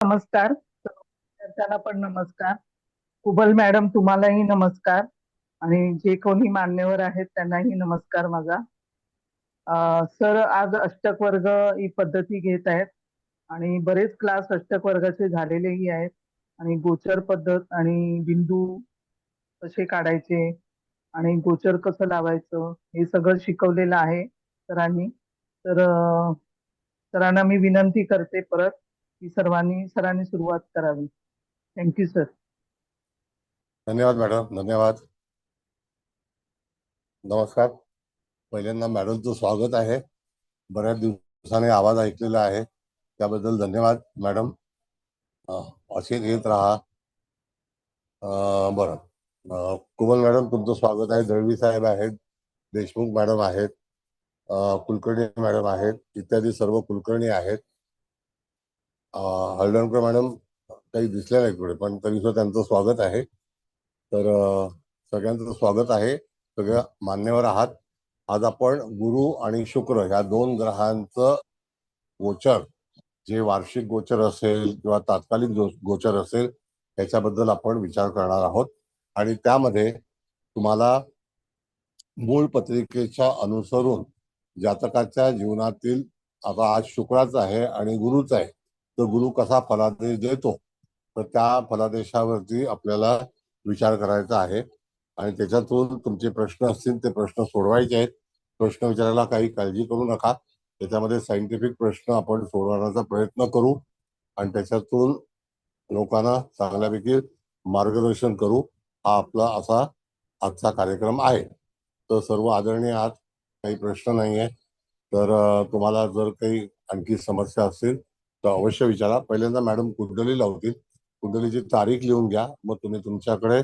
नमस्कार. विद्यार्थ्यांना पण नमस्कार. कुबल मॅडम तुम्हालाही नमस्कार आणि जे कोणी मान्यवर आहेत त्यांनाही नमस्कार माझा. सर आज अष्टक वर्ग ही पद्धती घेत आहेत आणि बरेच क्लास अष्टक वर्गाचे झालेलेही आहेत आणि गोचर पद्धत आणि बिंदू कसे काढायचे आणि गोचर कसं लावायचं हे सगळं शिकवलेलं आहे सरांनी. तर सरांना मी विनंती करते परत की सरांनी सुरुवात करावी. Thank you sir. धन्यवाद मॅडम, धन्यवाद. नमस्कार. पहिल्यांदा मॅडमचं स्वागत आहे. बऱ्याच दिवसाने आवाज ऐकलेला आहे त्याबद्दल धन्यवाद मॅडम. असे येत राहा. बरं, कुबल मॅडम तुमचं स्वागत आहे. दळवी साहेब आहेत, देशमुख मॅडम आहेत, कुलकर्णी मॅडम आहेत, इत्यादी सर्व कुलकर्णी आहेत. हळदणकर मॅडम काही दिसल्या नाही पुढे, पण तरी सुद्धा त्यांचं स्वागत आहे. तर सगळ्यांचं स्वागत आहे. सगळ्या मान्यवर आहात. आज आपण गुरु आणि शुक्र ह्या दोन ग्रहांचं गोचर, जे वार्षिक गोचर असेल किंवा तात्कालिक गोचर असेल याच्याबद्दल आपण विचार करणार आहोत. आणि त्यामध्ये तुम्हाला मूळ पत्रिकेच्या अनुसरून जातकाच्या जीवनातील, आता आज शुक्राचा आहे आणि गुरुचा आहे, तर गुरु कसा फलादेश देतो तर त्या फलादेशावरती आपल्याला विचार करायचा आहे. आणि त्याच्यातून तुमचे प्रश्न असतील ते प्रश्न सोडवायचे आहेत. प्रश्न विचारायला काही काळजी करू नका. त्याच्यामध्ये सायंटिफिक प्रश्न आपण सोडवण्याचा प्रयत्न करू आणि त्याच्यातून लोकांना चांगल्यापैकी मार्गदर्शन करू. हा आपला असा आजचा कार्यक्रम आहे. तर सर्व आदरणीय आहात, काही प्रश्न नाही आहे. तर तुम्हाला जर काही आणखी समस्या असतील तर अवश्य विचारा. पहिल्यांदा मॅडम कुंडली लावतील. कुंडलीची तारीख लिहून घ्या, मग तुम्ही तुमच्याकडे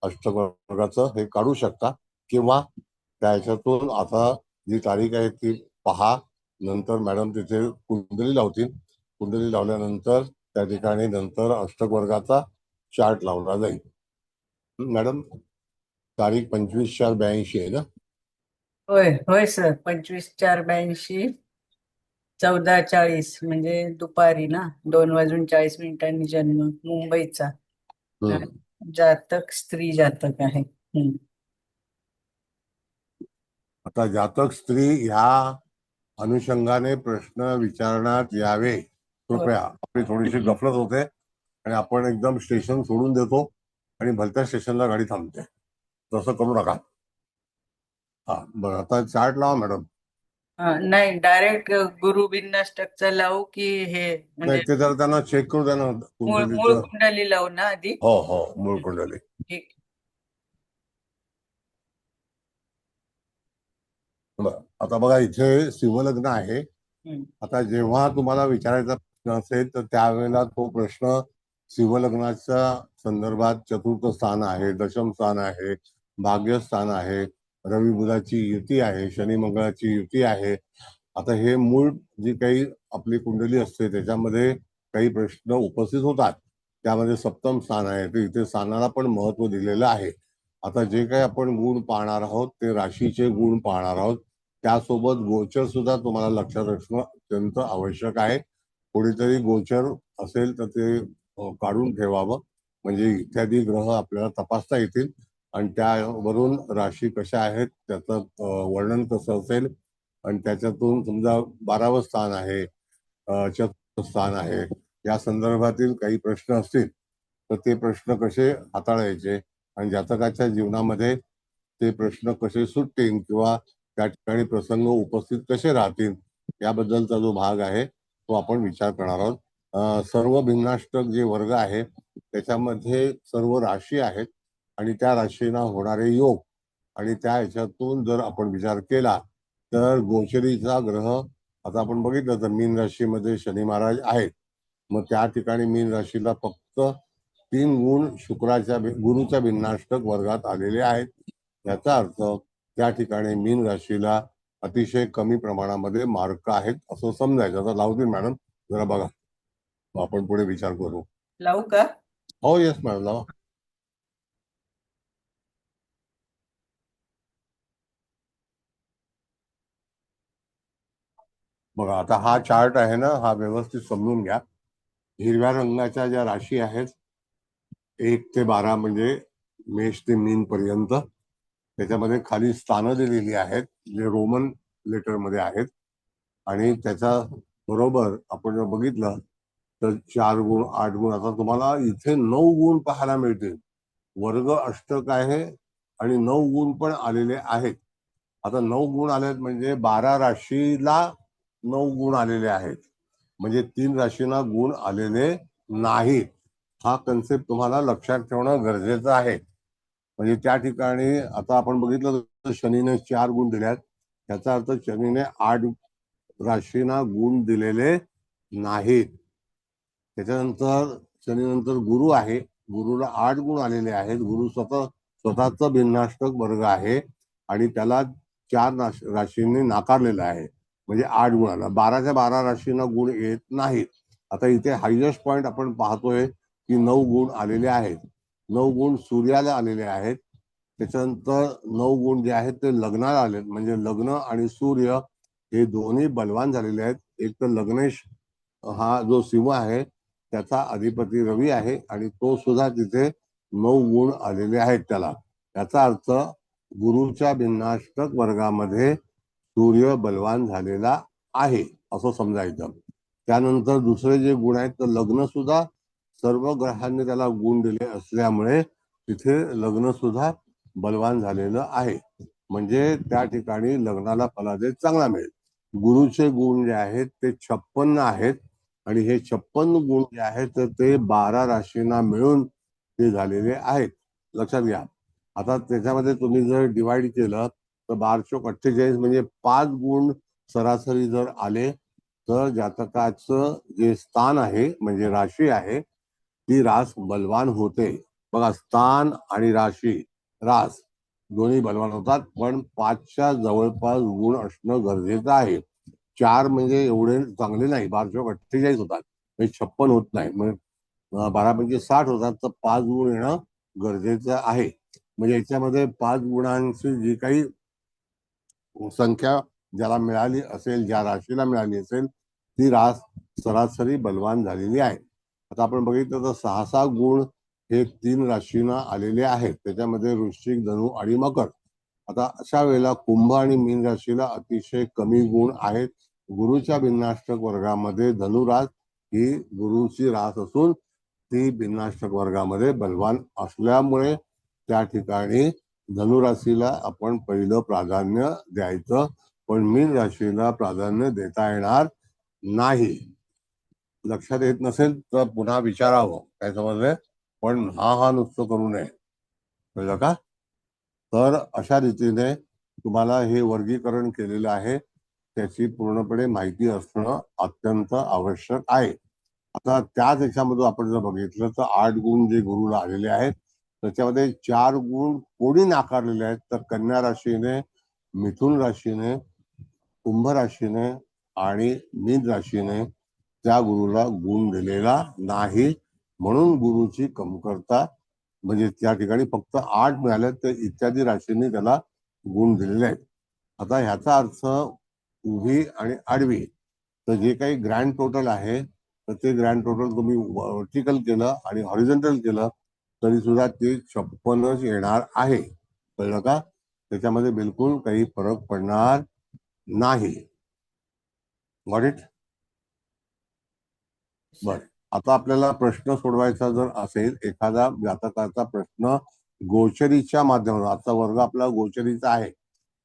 अष्टक वर्गाचं हे काढू शकता किंवा त्या ह्याच्यातून आता जी तारीख आहे ती पहा. नंतर मॅडम तिथे कुंडली लावतील. कुंडली लावल्यानंतर त्या ठिकाणी नंतर अष्टक वर्गाचा चार्ट लावला जाईल. मॅडम तारीख 25/4/82 आहे ना? होय होय सर, 25/4/82, 14:40 म्हणजे दुपारी ना, 2:40 जन्म, मुंबईचा. जातक स्त्री जातक आहे. आता जातक स्त्री ह्या अनुषंगाने प्रश्न विचारण्यात यावे कृपया. आपली थोडीशी गफलत होते आणि आपण एकदम स्टेशन सोडून देतो आणि भलत्या स्टेशनला गाडी थांबते. तसं करू नका. हा बरं, आता चार्ट लावा मॅडम. नाही, डायरेक्ट गुरु बिन्नाष्टकचा लावू की हे म्हणजे नाही, ते जर त्यांना चेक करू द्या ना मूळ कुंडलीचं. कुंडली लावू ना आधी? हो हो, मूळ कुंडली. ठीक. आता बघा, इथे शिवलग्न आहे. आता जेव्हा तुम्हाला विचारायचा प्रश्न असेल तर त्यावेळेला तो प्रश्न शिवलग्नाच्या संदर्भात चतुर्थ स्थान आहे, दशम स्थान आहे, भाग्यस्थान आहे, रवी बुधाची युती आहे, शनी मंगळाची युती आहे. आता हे मूळ जी काही आपली कुंडली असते त्याच्यामध्ये काही प्रश्न उपस्थित होतात. त्यामध्ये सप्तम स्थान आहे, तर इथे स्थानाला पण महत्व दिलेलं आहे. आता जे काही आपण गुण पाहणार आहोत ते राशीचे गुण पाहणार आहोत. त्यासोबत गोचर सुद्धा तुम्हाला लक्षात असणं अत्यंत आवश्यक आहे. कोणीतरी गोचर असेल तर ते काढून ठेवावं, म्हणजे इत्यादी ग्रह आपल्याला तपासता येतील आणि त्यावरून राशी कशा आहेत त्याचं वर्णन कसं असेल. आणि त्याच्यातून समजा 12वं स्थान आहे, चतुर्थ स्थान आहे, या संदर्भातील काही प्रश्न असतील तर ते प्रश्न कसे हाताळायचे आणि जातकाच्या जीवनामध्ये ते प्रश्न कसे सुटतील किंवा त्या ठिकाणी प्रसंग उपस्थित कसे राहतील याबद्दलचा जो भाग आहे तो आपण विचार करणार आहोत. सर्व भिन्नाष्टक जे वर्ग आहे त्याच्यामध्ये सर्व राशी आहेत आणि त्या राशींना होणारे योग आणि त्या ह्याच्यातून जर आपण विचार केला तर गोचरीचा ग्रह, आता आपण बघितलं तर मीन राशीमध्ये शनी महाराज आहेत. मग त्या ठिकाणी मीन राशीला फक्त 3 गुण शुक्राच्या गुरुच्या भिन्नाष्टक वर्गात आलेले आहेत. याचा अर्थ त्या ठिकाणी मीन राशीला अतिशय कमी प्रमाणामध्ये मार्क आहेत असं समजायचं. आता लावतील मॅडम, जरा बघा, आपण पुढे विचार करू. लावू का? हो येस मॅडम, लावा. बघा, आता हा चार्ट आहे ना, हा व्यवस्थित समजून घ्या. हिरव्या रंगाच्या ज्या राशी आहेत 1 ते 12 म्हणजे मेष ते मीन पर्यंत, त्याच्यामध्ये खाली स्थानं दिलेली आहेत जे रोमन लेटर मध्ये आहेत. आणि त्याच्या बरोबर आपण जर बघितलं तर 4 गुण 8 गुण, आता तुम्हाला इथे 9 गुण पाहायला मिळतील. वर्ग अष्टक आहे आणि 9 गुण पण आलेले आहेत. आता 9 गुण आलेत म्हणजे 12 राशीला 9 गुण आलेले आहेत, म्हणजे 3 राशींना गुण आलेले नाहीत. हा कन्सेप्ट तुम्हाला लक्षात ठेवणं गरजेचं आहे. म्हणजे त्या ठिकाणी आता आपण बघितलं तर शनीने 4 गुण दिल्यात, त्याचा अर्थ शनीने 8 राशींना गुण दिलेले नाहीत. त्याच्यानंतर शनीनंतर गुरु आहे, गुरुला 8 गुण आलेले आहेत. गुरु स्वतःचा भिन्नाष्टक वर्ग आहे आणि त्याला 4 राशींनी नाकारलेला आहे, म्हणजे 8 गुणाला. 12च्या 12 राशींना गुण येत नाहीत. आता इथे हायएस्ट पॉइंट आपण पाहतोय की 9 गुण आलेले आहेत. 9 गुण सूर्याला आलेले आहेत. त्याच्यानंतर 9 गुण जे आहेत ते लग्नाला आलेत, म्हणजे लग्न आणि सूर्य हे दोन्ही बलवान झालेले आहेत. एक तर लग्नेश हा जो सिंह आहे त्याचा अधिपती रवी आहे आणि तो सुद्धा तिथे 9 गुण आलेले आहेत त्याला. याचा अर्थ गुरुच्या भिन्नाष्टक वर्गामध्ये सूर्य बलवान झालेला आहे असं समजायचं. त्यानंतर दुसरे जे गुण आहेत तर लग्न सुद्धा सर्व ग्रहांनी त्याला गुण दिले असल्यामुळे तिथे लग्न सुद्धा बलवान झालेलं आहे, म्हणजे त्या ठिकाणी लग्नाला फलादेश चांगला मिळेल. गुरुचे गुण जे आहेत ते 56 आहेत आणि हे 56 गुण जे आहेत तर ते 12 राशींना मिळून ते झालेले आहेत. लक्षात घ्या. आता त्याच्यामध्ये तुम्ही जर डिवाइड केलं तर 1248 म्हणजे 5 गुण सरासरी जर आले तर जातकाचं जे स्थान आहे म्हणजे राशी आहे ती रास बलवान होते. बघा, स्थान आणि राशी रास दोन्ही बलवान होतात, पण 5च्या जवळपास गुण असणं गरजेचं आहे. 4 म्हणजे एवढे चांगले नाही, 1248 होतात, 56 होत नाही. मग 12 म्हणजे 60 होतात, तर 5 गुण येणं गरजेचं आहे. म्हणजे याच्यामध्ये 5 गुणांची जी काही संख्या ज्याला मिळाली असेल, ज्या राशीला मिळाली असेल, ती रास सरासरी बलवान झालेली आहे. आता आपण बघितलं तर 6 गुण हे 3 राशींना आलेले आहेत, त्याच्यामध्ये वृश्चिक, धनु आणि मकर. आता अशा वेळेला कुंभ आणि मीन राशीला अतिशय कमी गुण आहेत. गुरुच्या भिन्नाष्टक वर्गामध्ये धनुरास ही गुरुची रास असून ती भिन्नाष्टक वर्गामध्ये बलवान असल्यामुळे त्या ठिकाणी धनुराशीला आपण पहिलं प्राधान्य द्यायचं, पण मीन राशीला प्राधान्य देता येणार नाही. लक्षात येत नसेल तर पुन्हा विचारावं, काय समजले? पण हा नुसतं करू नये, कळलं का? तर अशा रीतीने तुम्हाला हे वर्गीकरण केलेलं आहे, त्याची पूर्णपणे माहिती असणं अत्यंत आवश्यक आहे. आता त्याच याच्यामधून आपण जर बघितलं तर 8 गुण जे गुरुला आलेले आहेत त्याच्यामध्ये 4 गुण कोणी नाकारलेले आहेत तर कन्या राशीने, मिथुन राशीने, कुंभ राशीने आणि मीन राशीने त्या गुरुला गुण दिलेला नाही, म्हणून गुरुची कमतरता, म्हणजे त्या ठिकाणी फक्त 8 मिळाले तर इत्यादी राशींनी त्याला गुण दिलेले आहेत. आता ह्याचा अर्थ उभी आणि आडवी, तर जे काही ग्रँड टोटल आहे तर ते ग्रँड टोटल तुम्ही व्हर्टिकल केलं आणि हॉरिझॉन्टल केलं तरी सुद्धा ते 56च येणार आहे, कळलं का? त्याच्यामध्ये बिलकुल काही फरक पडणार नाही. Got it? बर, आता आपल्याला प्रश्न सोडवायचा जर असेल, एखादा जातकाचा प्रश्न गोचरीच्या माध्यमातून, आजचा वर्ग आपला गोचरीचा आहे.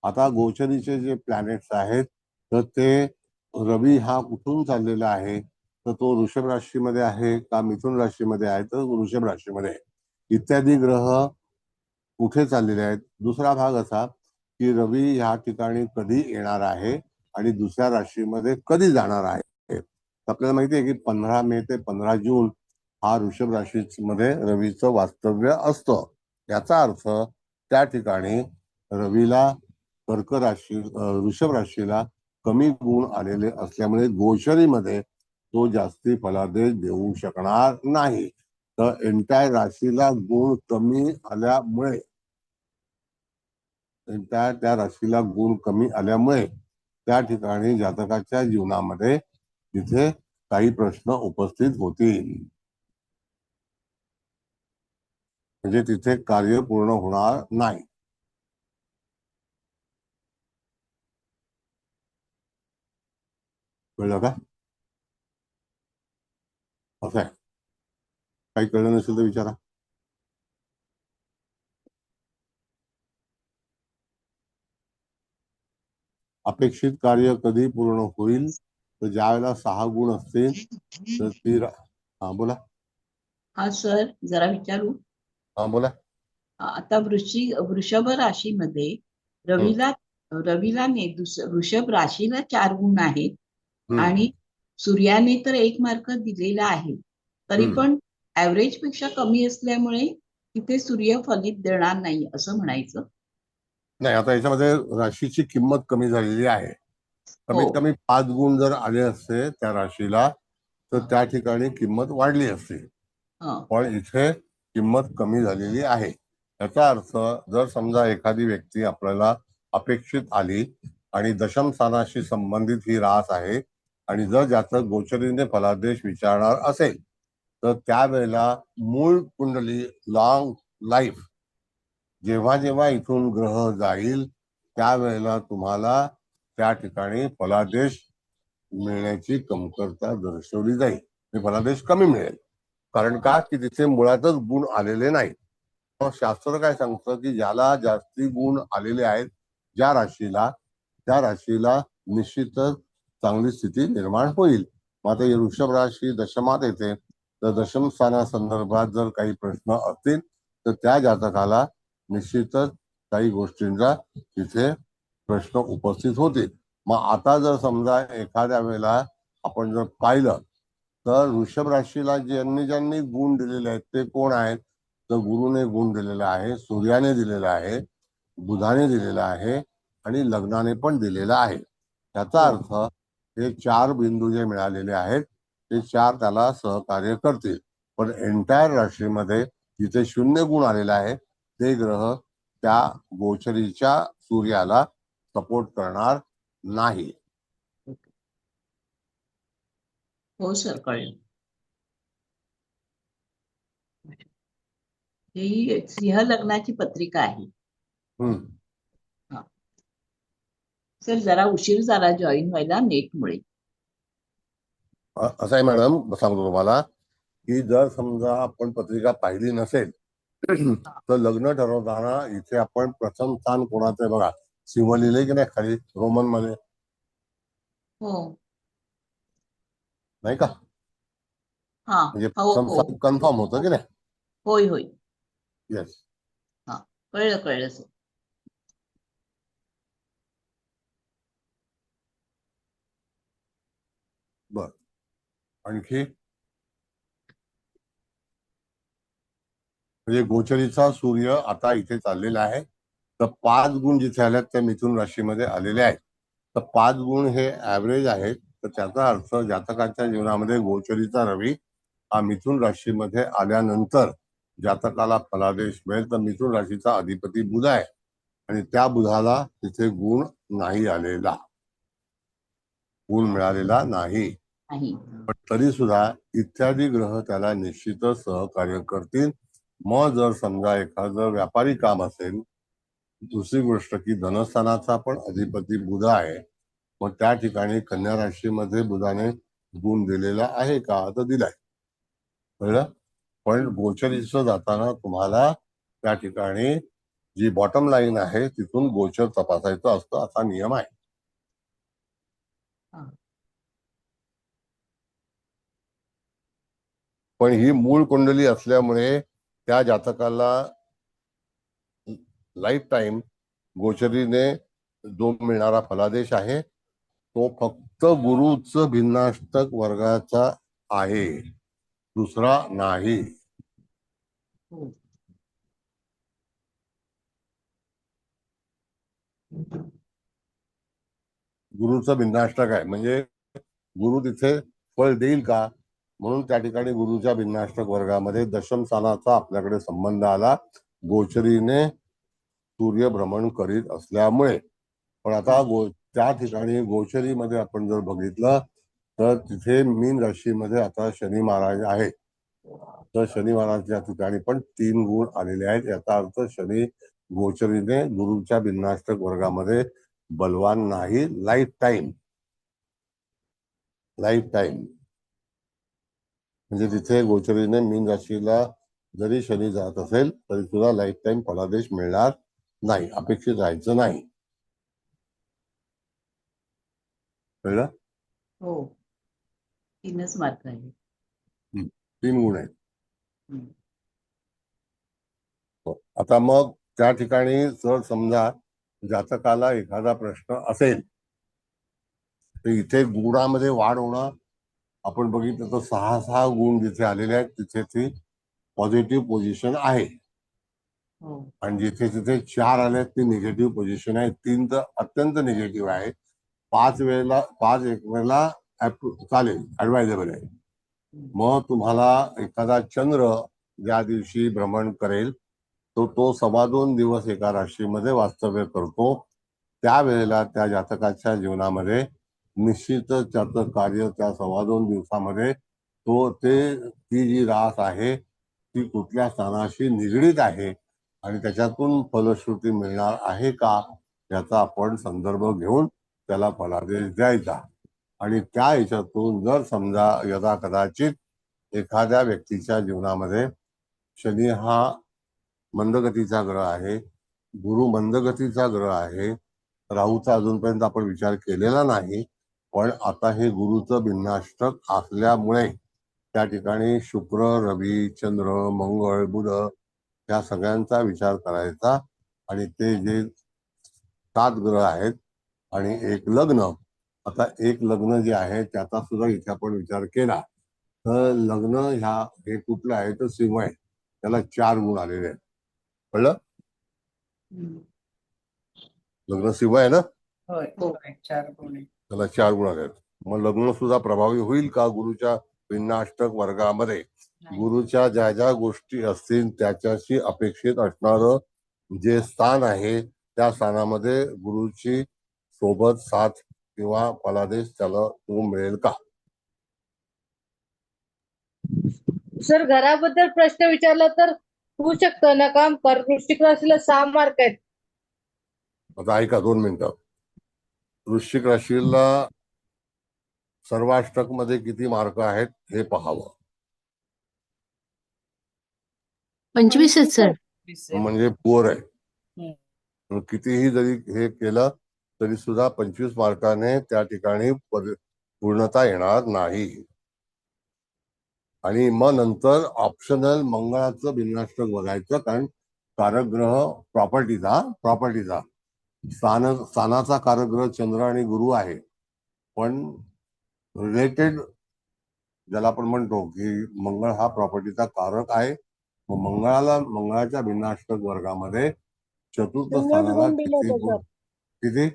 आता गोचरीचे जे प्लॅनेट्स आहेत तर ते रवी हा कुठून चाललेला आहे तर तो वृषभ राशीमध्ये आहे का मिथुन राशीमध्ये आहे तर वृषभ राशीमध्ये आहे, इत्यादी ग्रह कुठे चाललेले आहेत. दुसरा भाग असा की रवी ह्या ठिकाणी कधी येणार आहे आणि दुसऱ्या राशीमध्ये कधी जाणार आहे. आपल्याला माहिती आहे की 15 मे ते 15 जून हा वृषभ राशीमध्ये रवीचं वास्तव्य असतं. याचा अर्थ त्या ठिकाणी रवीला कर्क राशी वृषभ राशीला कमी गुण आलेले असल्यामुळे गोचरीमध्ये तो जास्ती फलादेश देऊ शकणार नाही. तर एंटायर राशीला गुण कमी आल्यामुळे त्या राशीला गुण कमी आल्यामुळे त्या ठिकाणी जातकाच्या जीवनामध्ये तिथे काही प्रश्न उपस्थित होतील. म्हणजे तिथे कार्य पूर्ण होणार नाही. कळलं का? असं आहे. काही कळलं नसेल तर विचारा. अपेक्षित कार्य कधी पूर्ण होईल? तर ज्या वेळेला 6 गुण असतील तर ती हा बोला. हा सर, जरा विचारू. हा बोला. आता वृषभ राशीमध्ये रवीला वृषभ राशीला 4 गुण आहेत आणि सूर्याने तर 1 मार्क दिलेला आहे, तरी पण ऍव्हरेज पेक्षा कमी असल्यामुळे तिथे सूर्य फलित देणार नाही असं म्हणायचं. नाही, आता याच्यामध्ये राशीची किंमत कमी झालेली आहे. कमीत हो. कमी 5 गुण जर आले असते त्या राशीला तर त्या ठिकाणी किंमत वाढली असती. पण इथे किंमत कमी झालेली आहे. याचा अर्थ जर समजा एखादी व्यक्ती आपल्याला अपेक्षित आली आणि दशम स्थानाशी संबंधित ही रास आहे आणि जर ज्याचं गोचरीने फलादेश विचारणार असेल तर त्यावेळेला मूळ कुंडली लॉंग लाईफ जेव्हा जेव्हा इथून ग्रह जाईल त्यावेळेला तुम्हाला त्या ठिकाणी फलादेश मिळण्याची कमतरता दर्शवली जाईल. फलादेश कमी मिळेल. कारण का की तिथे मुळातच गुण आलेले नाही. शास्त्र काय सांगतं की ज्याला जास्ती गुण आलेले आहेत ज्या राशीला त्या राशीला निश्चितच चांगली स्थिती निर्माण होईल. मग आता वृषभ राशी दशमात येते तर दशम स्थानासंदर्भात जर काही प्रश्न असतील तर त्या जातकाला निश्चितच काही गोष्टींचा तिथे प्रश्न उपस्थित होतील. मग आता जर समजा एखाद्या वेळेला आपण जर पाहिलं तर वृषभ राशीला ज्यांनी गुण दिलेले आहेत ते कोण आहेत? तर गुरुने गुण दिलेला आहे, सूर्याने दिलेला आहे, बुधाने दिलेला आहे आणि लग्नाने पण दिलेला आहे. याचा अर्थ हे 4 बिंदू जे मिळालेले आहेत ते 4 त्याला सहकार्य करतील. पण एंटायर राशीमध्ये जिथे 0 गुण आलेला आहे ते ग्रह त्या गोचरीच्या सूर्याला सपोर्ट करणार नाही. हो सर, कळलं. ही सिंह लग्नाची पत्रिका आहे. सर, जरा उशीर झाला जॉईन व्हायला नेटमुळे. असं आहे मॅडम, सांगतो तुम्हाला की जर समजा आपण पत्रिका पाहिली नसेल तर लग्न ठरवताना इथे आपण प्रथम स्थान कोणाचं आहे बघा, सिंह लिहिले की नाही खाली रोमन मध्ये, हो. नाही का? हा. म्हणजे हो प्रथम हो. स्थान कन्फर्म होतं की नाही? होय होय. येस. हा, कळलं सर. बर, आणखी म्हणजे गोचरीचा सूर्य आता इथे चाललेला आहे तर 5 गुण जिथे आल्यात त्या मिथुन राशीमध्ये आलेले आहेत. तर 5 गुण हे ऍव्हरेज आहेत. तर त्याचा अर्थ जातकाच्या जीवनामध्ये गोचरीचा रवी हा मिथुन राशीमध्ये आल्यानंतर जातकाला फलादेश मिळेल. तर मिथुन राशीचा अधिपती बुध आहे आणि त्या बुधाला तिथे गुण नाही आलेला, गुण मिळालेला नाही. पण तरी सुद्धा इत्यादी ग्रह त्याला निश्चितच सहकार्य करतील. मग जर समजा एखादं व्यापारी काम असेल, दुसरी गोष्ट की धनस्थानाचा पण अधिपती बुध आहे, मग त्या ठिकाणी कन्या राशीमध्ये बुधाने गुण दिलेला आहे का? तर दिलाय. कळलं? पण गोचरीचं जाताना तुम्हाला त्या ठिकाणी जी बॉटम लाईन आहे तिथून गोचर तपासायचं असतं, असा नियम आहे. पण ही मूळ कुंडली असल्यामुळे त्या जातकाला लाईफ टाइम गोचरीने जो मिळणारा फलादेश आहे तो फक्त गुरुच भिन्नाष्टक वर्गाचा आहे, दुसरा नाही. गुरुचं भिन्नाष्टक आहे म्हणजे गुरु तिथे फळ देईल का, म्हणून त्या ठिकाणी गुरुच्या भिन्नाष्टक वर्गामध्ये दशम स्थानाचा आपल्याकडे संबंध आला गोचरीने सूर्य भ्रमण करीत असल्यामुळे. पण आता त्या ठिकाणी गोचरीमध्ये आपण जर बघितलं तर तिथे मीन राशीमध्ये आता शनी महाराज आहेत. तर शनी महाराज या ठिकाणी पण 3 गुण आलेले आहेत. याचा अर्थ शनी गोचरीने गुरुच्या भिन्नाष्टक वर्गामध्ये बलवान नाही. लाईफ टाइम म्हणजे तिथे गोचरीने मीन राशीला जरी शनी जात असेल तरी तुला लाईफ टाइम फलादेश मिळणार नाही. अपेक्षित राहायचं नाही. कळलं? हो 3च मार्क आहे. 3 गुण आहेत. हम्म. आता मग त्या ठिकाणी जर समजा जातकाला एखादा प्रश्न असेल तर इथे गुणामध्ये वाढ होणं आपण बघितलं तर 6 गुण जिथे आलेले आहेत तिथे ती पॉझिटिव्ह पोझिशन आहे. हो आणि जिथे तिथे 4 आले ती निगेटिव्ह पोझिशन आहे. 3 तर अत्यंत निगेटिव्ह आहे. 5 एक वेळेला चालेल, ऍडवायजेबल आहे. मग तुम्हाला एखादा चंद्र ज्या दिवशी भ्रमण करेल तो 2.25 दिवस एका राशीमध्ये वास्तव्य करतो. त्यावेळेला त्या जातकाच्या जीवनामध्ये निश्चितच त्याचं कार्य त्या 2.25 दिवसामध्ये ती जी रास आहे ती कुठल्या स्थानाशी निगडीत आहे आणि त्याच्यातून फलश्रुती मिळणार आहे का याचा आपण संदर्भ घेऊन त्याला फलादेश द्यायचा. आणि त्या ह्याच्यातून जर समजा यदा कदाचित एखाद्या व्यक्तीच्या जीवनामध्ये शनी हा मंदगतीचा ग्रह आहे, गुरु मंदगतीचा ग्रह आहे, राहूचा अजूनपर्यंत आपण विचार केलेला नाही, पण आता हे गुरुचं भिन्नाष्टक असल्यामुळे त्या ठिकाणी शुक्र, रवी, चंद्र, मंगळ, बुध या सगळ्यांचा विचार करायचा. आणि ते जे 7 ग्रह आहेत आणि एक लग्न, आता एक लग्न जे आहे त्याचा सुद्धा इथे आपण विचार केला तर लग्न हे कुठलं आहे तर सिंह आहे. त्याला 4 गुण आलेले आहेत. कळलं? लग्न सिंह आहे ना, होय होय 4 गुण आहे. त्याला 4 गुण आले आहेत. मग लग्न सुद्धा प्रभावी होईल का गुरुच्या भिन्नाष्टक वर्गामध्ये? नाही. गुरुच्या ज्या ज्या गोष्टी असतील त्याच्याशी अपेक्षित असणारं जे स्थान आहे त्या स्थानामध्ये गुरुची सोबत साथ किंवा फलादेश त्याला मिळेल का? सर घराबद्दल प्रश्न विचारला तर होऊ शकतं ना काम? कारण वृश्चिक राशीला 6 मार्क आहेत. आता ऐका 2 मिनिटं. वृश्चिक राशीला सर्वाष्टक मध्ये किती मार्क आहेत हे पाहावं. 25 आहेत सर. म्हणजे पुअर आहे. हम्म. कितीही जरी हे केलं तरी सुद्धा 25 मार्काने त्या ठिकाणी पूर्णता येणार नाही. आणि मग नंतर ऑप्शनल मंगळाचं भिन्नाष्टक बघायचं, कारण कारकग्रह प्रॉपर्टीचा स्थानाचा कारकग्रह चंद्र आणि गुरु आहे. पण रिलेटेड ज्याला आपण म्हणतो की मंगळ हा प्रॉपर्टीचा कारक आहे. मग मंगळाच्या भिन्नाष्टक वर्गामध्ये चतुर्थ स्थानाला किती गुण? किती?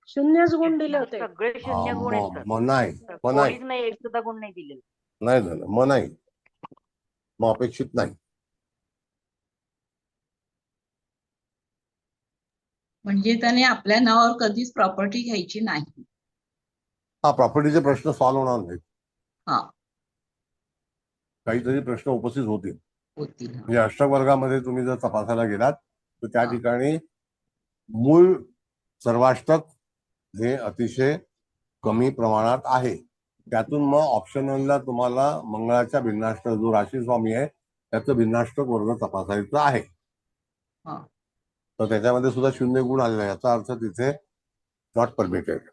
0 गुण दिले होते. सगळे शून्य गुण आहेत सर. मग नाही. कोणीच नाही, एक सुद्धा गुण नाही दिलेला. नाही झालं. मग नाही, मग अपेक्षित नाही. म्हणजे त्याने आपल्या नावावर कधीच प्रॉपर्टी घ्यायची नाही. हा प्रॉपर्टीचे प्रश्न सॉल्व्ह होणार नाहीत. हा काहीतरी प्रश्न उपस्थित होतील. होतील. म्हणजे अष्टक वर्गामध्ये तुम्ही जर तपासायला गेलात तर त्या हा. ठिकाणी मूळ सर्वाष्टक हे अतिशय कमी प्रमाणात आहे. त्यातून मग ऑप्शनलला तुम्हाला मंगळाच्या भिन्नाष्टक जो राशी स्वामी आहे त्याचं भिन्नाष्टक वर्ग तपासायचं आहे. हा. तर त्याच्यामध्ये सुद्धा 0 गुण आलेला आहे. याचा अर्थ तिथे नॉट परमिटेड.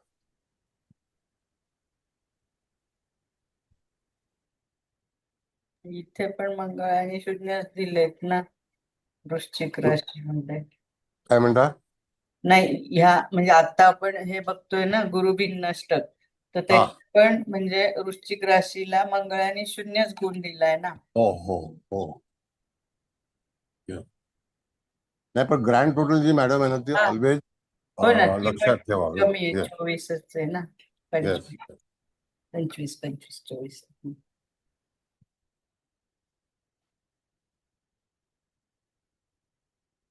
इथे पण मंगळाने 0 दिलेत ना वृश्चिक राशीमध्ये. काय म्हणता? नाही ह्या म्हणजे आता आपण हे बघतोय ना गुरु भिन्नाष्टक, तर ते हा. पण म्हणजे वृश्चिक राशीला मंगळाने 0 गुण दिलाय ना. हो हो हो. नाही पण ग्रँड टोटल जी मॅडम आहे ना ती हा. ऑलवेज हो ना ती लक्षात पण ठेवावी. कमी आहे. Yes, 24च आहे ना. yes. 25 24.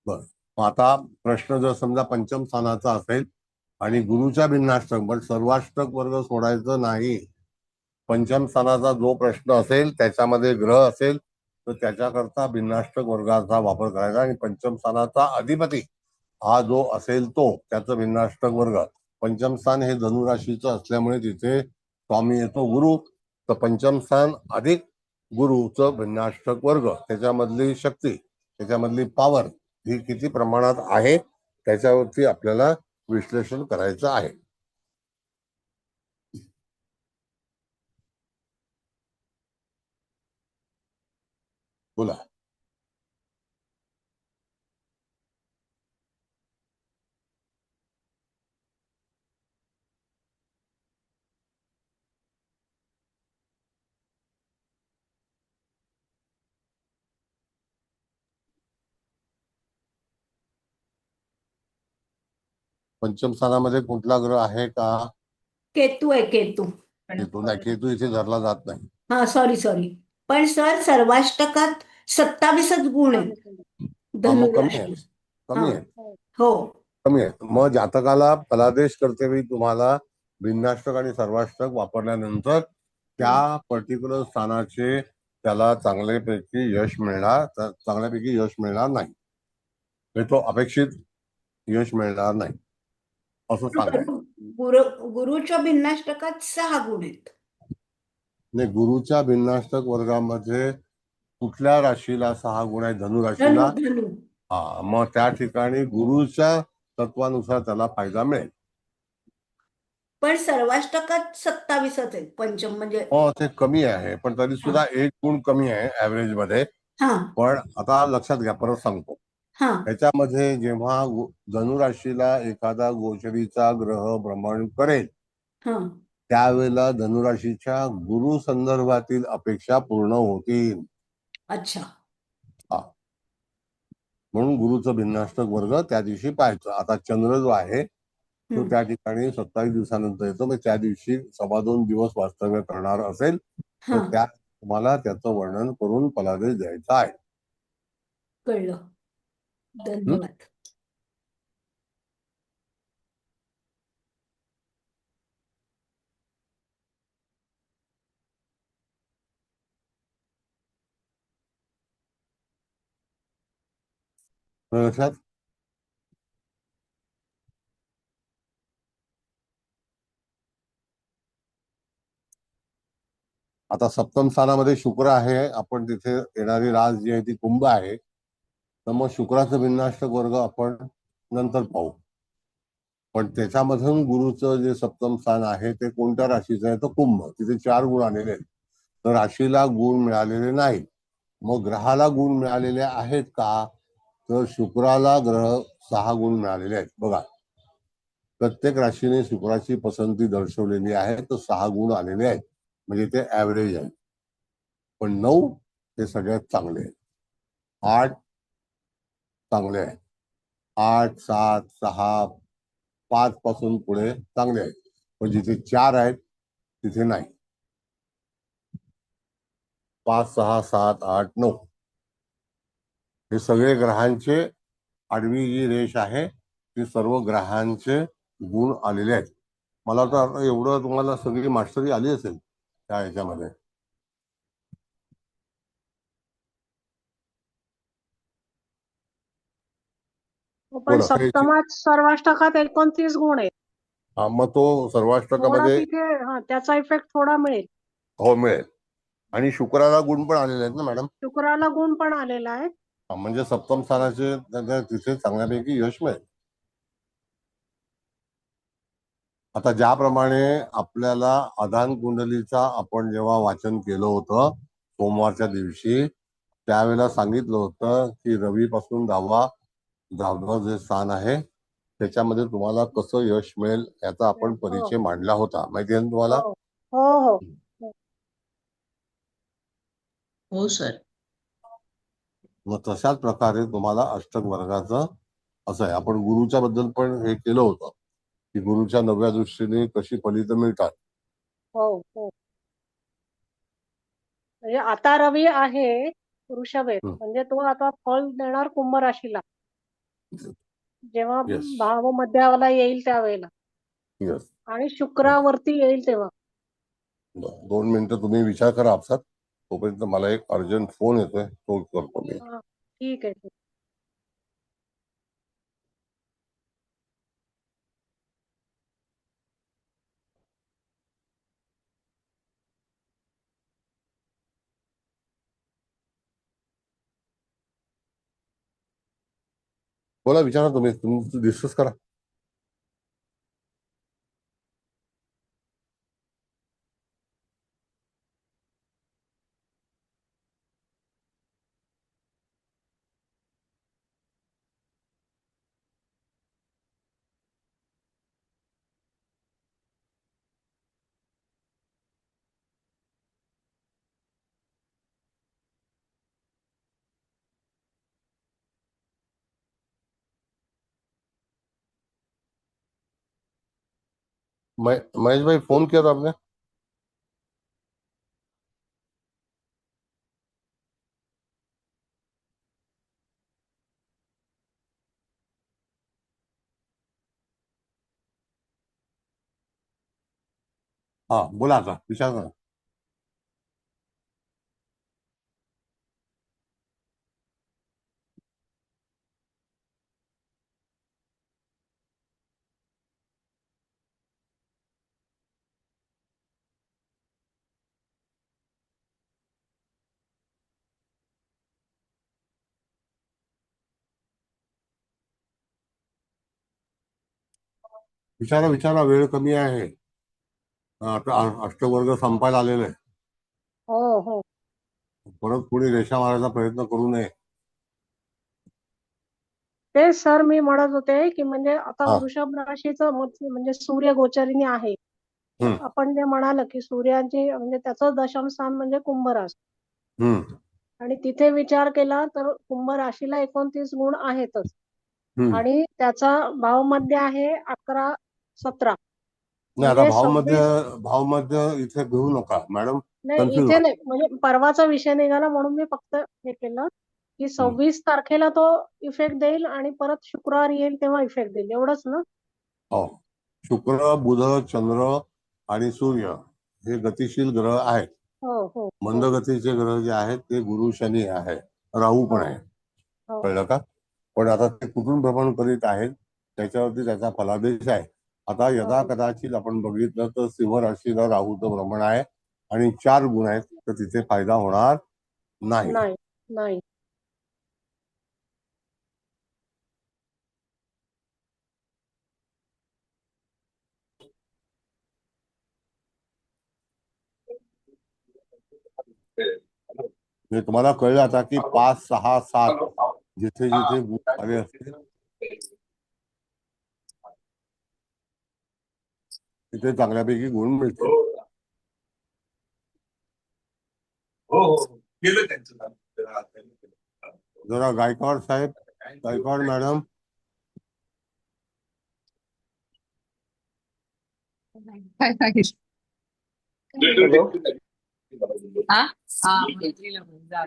बरं. आता प्रश्न जर समजा पंचम स्थानाचा असेल आणि गुरुच्या भिन्नाष्टक पण सर्वाष्टक वर्ग सोडायचं नाही पंचम स्थानाचा जो प्रश्न असेल त्याच्यामध्ये ग्रह असेल तर त्याच्याकरता भिन्नाष्टक वर्गाचा वापर करायचा आणि पंचम स्थानाचा अधिपती हा जो असेल तो त्याचं भिन्नाष्टक वर्ग. पंचम स्थान हे धनुराशीचं असल्यामुळे तिथे स्वामी येतो गुरु, तर पंचम स्थान अधिक गुरुचं भिन्नाष्टक वर्ग, त्याच्यामधली शक्ती, त्याच्यामधली पॉवर ही किती प्रमाणात आहे त्याच्यावरती आपल्याला विश्लेषण करायचं आहे. बोला. पंचम स्थानामध्ये कुठला ग्रह आहे का? केतू आहे, केतू. केतू नाही, केतू इथे धरला जात नाही. हा, सॉरी. पण सर सर्वाष्टकात 27च गुण आहेत मग कमी आहे, धनुराशीला. कमी हा. आहे, हो. कमी आहे. मग जातकाला फलादेश करते वेळी तुम्हाला भिन्नाष्टक आणि सर्वाष्टक वापरल्यानंतर त्या पर्टिक्युलर स्थानाचे त्याला चांगल्यापैकी यश मिळणार नाही, तो अपेक्षित यश मिळणार नाही असं सांगायचं. गुरुच्या भिन्नाष्टकात 6 गुण आहेत. नाही, गुरुच्या भिन्नाष्टक वर्गामध्ये कुठल्या राशीला 6 गुण आहेत? धनुराशीला. धनु. हा, मग त्या ठिकाणी गुरुच्या तत्वानुसार त्याला फायदा मिळेल. पण सर्वाष्टकात 27च आहेत पंचम म्हणजे. ते कमी आहे, पण तरी सुद्धा 1 गुण कमी आहे ऍव्हरेज मध्ये. हा. पण आता लक्षात घ्या, परत सांगतो. हा. त्याच्यामध्ये जेव्हा धनुराशीला एखादा गोचरीचा ग्रह भ्रमण करेल हा. त्यावेळेला धनुराशीच्या गुरु संदर्भातील अपेक्षा पूर्ण होतील. अच्छा. म्हणून गुरुचं भिन्नाष्टक वर्ग त्या दिवशी पाहायचं. आता चंद्र जो आहे तो त्या ठिकाणी 27 दिवसानंतर येतो, मग त्या दिवशी 2.25 दिवस वास्तव्य करणार असेल तर त्या तुम्हाला त्याचं वर्णन करून फलादेश द्यायचा आहे. कळलं. धन्यवाद. लक्षात. आता सप्तम स्थानामध्ये शुक्र आहे, आपण तिथे येणारी रास जी आहे ती कुंभ आहे, तर मग शुक्राचं भिन्नाष्टक वर्ग आपण नंतर पाहू. पण त्याच्यामधून गुरुचं जे सप्तम स्थान आहे ते कोणत्या राशीचं आहे? तर कुंभ. तिथे 4 गुण आलेले आहेत, तर राशीला गुण मिळालेले नाहीत. मग ग्रहाला गुण मिळालेले आहेत का? तर शुक्राला ग्रह 6 गुण मिळालेले आहेत. बघा, प्रत्येक राशीने शुक्राची पसंती दर्शवलेली आहे, तर 6 गुण आलेले आहेत, म्हणजे ते ऍव्हरेज आहे. पण 9 हे सगळ्यात चांगले आहेत, 8 चांगले आहेत, 8, 7, 6, 5 पासून पुढे चांगले आहेत. पण जिथे 4 आहेत तिथे नाही. 5, 6, 7, 8, 9 हे सगळे ग्रहांचे, आडवी जी रेष आहे ती सर्व ग्रहांचे गुण आलेले आहेत. मला वाटतं एवढं तुम्हाला सगळी मास्टरी आली असेल त्या ह्याच्यामध्ये. पण सप्तमात सर्वाष्टकात 29 गुण आहेत. मग तो सर्वाष्टकामध्ये त्याचा इफेक्ट थोडा मिळेल. हो, मिळेल. आणि शुक्राला गुण पण आलेले आहेत ना मॅडम? शुक्राला गुण पण आलेला आहे. म्हणजे सप्तम स्थानाचे तिथे चांगल्यापैकी यश मिळेल. आता ज्याप्रमाणे आपल्याला आधान कुंडलीचा आपण जेव्हा वाचन केलं होतं सोमवारच्या दिवशी, त्यावेळेला सांगितलं होतं की रवी पासून 10वां जे स्थान आहे त्याच्यामध्ये तुम्हाला कसं यश मिळेल याचा आपण परिचय मांडला होता, माहिती आहे ना तुम्हाला? हो. हो सर. मग तशाच प्रकारे तुम्हाला अष्टक वर्गाचं असं आहे. आपण गुरुच्या बद्दल पण हे केलं होतं की गुरुच्या 9व्या दृष्टीने कशी फलितं मिळतात. हो. म्हणजे आता रवी आहे वृषभेत, म्हणजे तो आता फळ देणार कुंभ राशीला जेव्हा भाव मध्याला येईल त्यावेळेला, आणि शुक्रावरती येईल तेव्हा. 2 मिनिटं तुम्ही विचार करा आपसात. तोपर्यंत मला एक अर्जंट फोन येतोय, तो करतो मी. हा, ठीक आहे. बोला, विचारा तुम्ही डिस्कस करा. महेश भाई, फोन किया था आपने? हाँ, बोला आता विचार करा. विचारा विचारा, वेळ कमी आहे. आता अष्टवर्ग संपायला आलेलं आहे. हो हो. परत कोणी रेषा मारायचा प्रयत्न करू नये. ते सर मी म्हणत होते की म्हणजे आता हा. वृषभ राशीचं म्हणजे सूर्य गोचरिणी आहे. हम्म. आपण जे म्हणाल की सूर्याची म्हणजे त्याचं दशम स्थान म्हणजे कुंभ राशी. हम्म. आणि तिथे विचार केला तर कुंभ राशीला 29 गुण आहेतच. हम्म. आणि त्याचा भावमध्य आहे 11-17. नाही, आता म्हणजे भावमध्य इथे घेऊ नका मॅडम. नाही, कन्फ्युज इथे नाही, म्हणजे परवाचा विषय निघाला म्हणून मी फक्त हे केलं की 26 तारखेला तो इफेक्ट देईल आणि परत शुक्रवार येईल तेव्हा इफेक्ट देईल, एवढंच ना. हो. शुक्र, बुध, चंद्र आणि सूर्य हे गतिशील ग्रह आहेत. हो हो मंद गतीचे ग्रह जे आहेत ते गुरु, शनी आहे, राहू पण आहे. हो. कळलं का? पण आता ते कुठून भ्रमण करीत आहेत त्याच्यावरती त्याचा फलादेश आहे. आता यदा कदाचित आपण बघितलं तर सिंह राशीला राहूचं भ्रमण आहे आणि 4 गुण आहेत, तर तिथे फायदा होणार नाही. नाही नाही. म्हणजे तुम्हाला कळलं आता की 5, 6, 7 जिथे जिथे गुण आले असतील तिथे चांगल्यापैकी गुण मिळतील. जरा गायकवाड साहेब, गायकवाड मॅडम.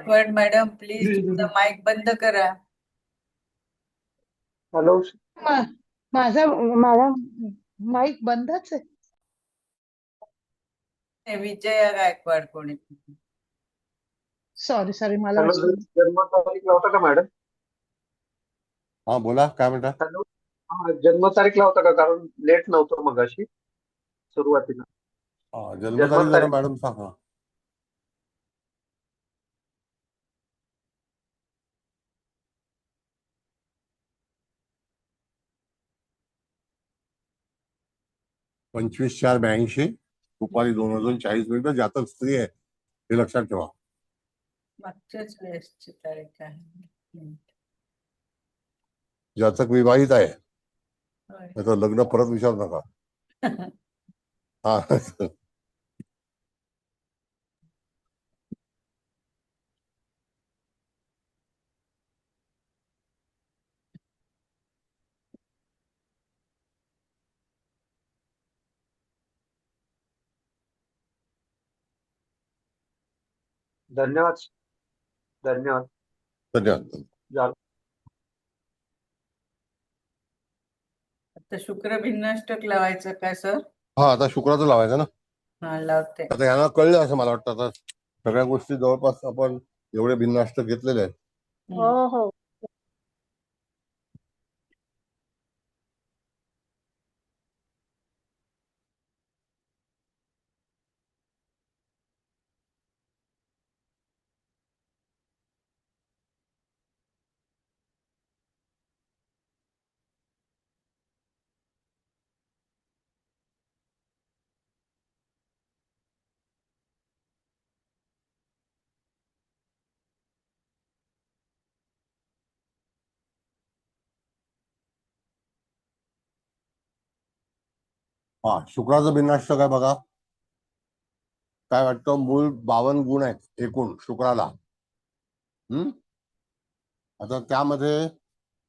पण मॅडम प्लीज तुमचा माईक बंद करा. हॅलो. माझा माझा माईक बंदच आहे. विजया गायकवाड कोणी? सॉरी मला जन्मतारीख लावता का मॅडम? हा, बोला, काय म्हणता? हॅलो. हा, जन्मतारीख लावता का? कारण लेट नव्हतं मगाशी सुरुवातीला. जन्मतारीख जरा मॅडम सांगा. , 25/4/82 दुपारी 2:40 जातक स्त्री आहे, हे लक्षात ठेवा. मागच्याच वेळेसची तारीख आहे. जातक विवाहित आहे, होय. त्याचं लग्न परत विचारू नका. हा. धन्यवाद धन्यवाद. धन्यवाद. आता शुक्र भिन्नाष्टक लावायचं का सर? हा, आता शुक्राचं लावायचं ना. हा लावते. आता यांना कळलं असं मला वाटतं. आता सगळ्या गोष्टी जवळपास आपण एवढे भिन्नाष्ट घेतलेले आहेत. हो हो. हा, शुक्राचं भिन्नाष्ट काय बघा. काय वाटतं, मूळ 52 गुण आहेत एकूण शुक्राला. आता त्यामध्ये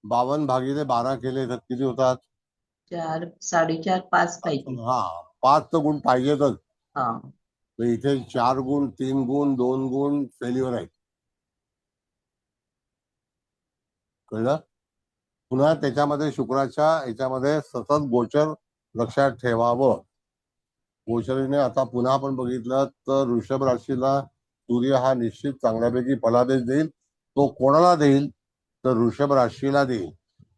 52 भागिले 12 केले तर किती होतात? 4, 4.5, 5 काहीतरी. हा, 5 तर गुण पाहिजेतच. हा. तर इथे 4 गुण, 3 गुण, 2 गुण फेल्युअर आहेत. कळलं? पुन्हा त्याच्यामध्ये शुक्राच्या याच्यामध्ये सतत गोचर लक्षात ठेवावं. गोचरीने आता पुन्हा आपण बघितलं तर वृषभ राशीला सूर्य हा निश्चित चांगल्यापैकी फलादेश देईल. तो कोणाला देईल? तर वृषभ राशीला देईल.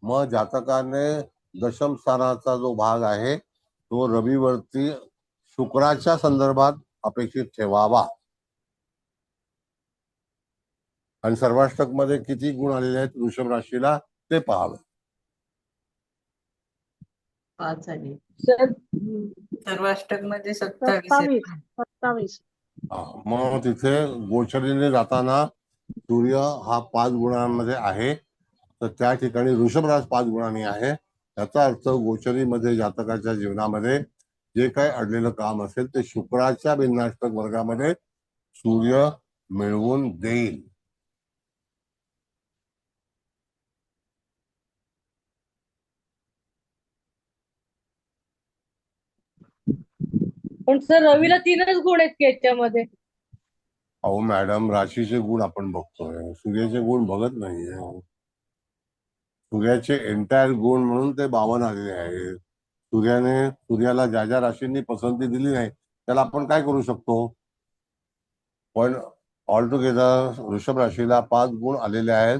मग जातकाने दशम स्थानाचा जो भाग आहे तो रवीवरती शुक्राच्या संदर्भात अपेक्षित ठेवावा. आणि सर्वाष्टक मध्ये किती गुण आलेले आहेत वृषभ राशीला ते पाहावे. 5 आले. सर सर्वाष्टक मध्ये 27 आहेत. 27. मग तिथे गोचरीने जाताना सूर्य हा 5 गुणांमध्ये आहे, तर त्या ठिकाणी वृषभ रास 5 गुणांनी आहे. याचा अर्थ गोचरीमध्ये जातकाच्या जीवनामध्ये जे काही अडलेलं काम असेल ते शुक्राच्या भिन्नाष्टक वर्गामध्ये सूर्य मिळवून देईल. पण सर रवीला 3च गुण आहेत की याच्यामध्ये. अहो मॅडम, राशीचे गुण आपण बघतोय, सूर्याचे गुण बघत नाहीये. सूर्याचे एंटायर गुण म्हणून ते 52 आलेले आहेत. सूर्याला ज्या ज्या राशींनी पसंती दिली नाही त्याला आपण काय करू शकतो? पण ऑल टुगेदर वृषभ राशीला 5 गुण आलेले आहेत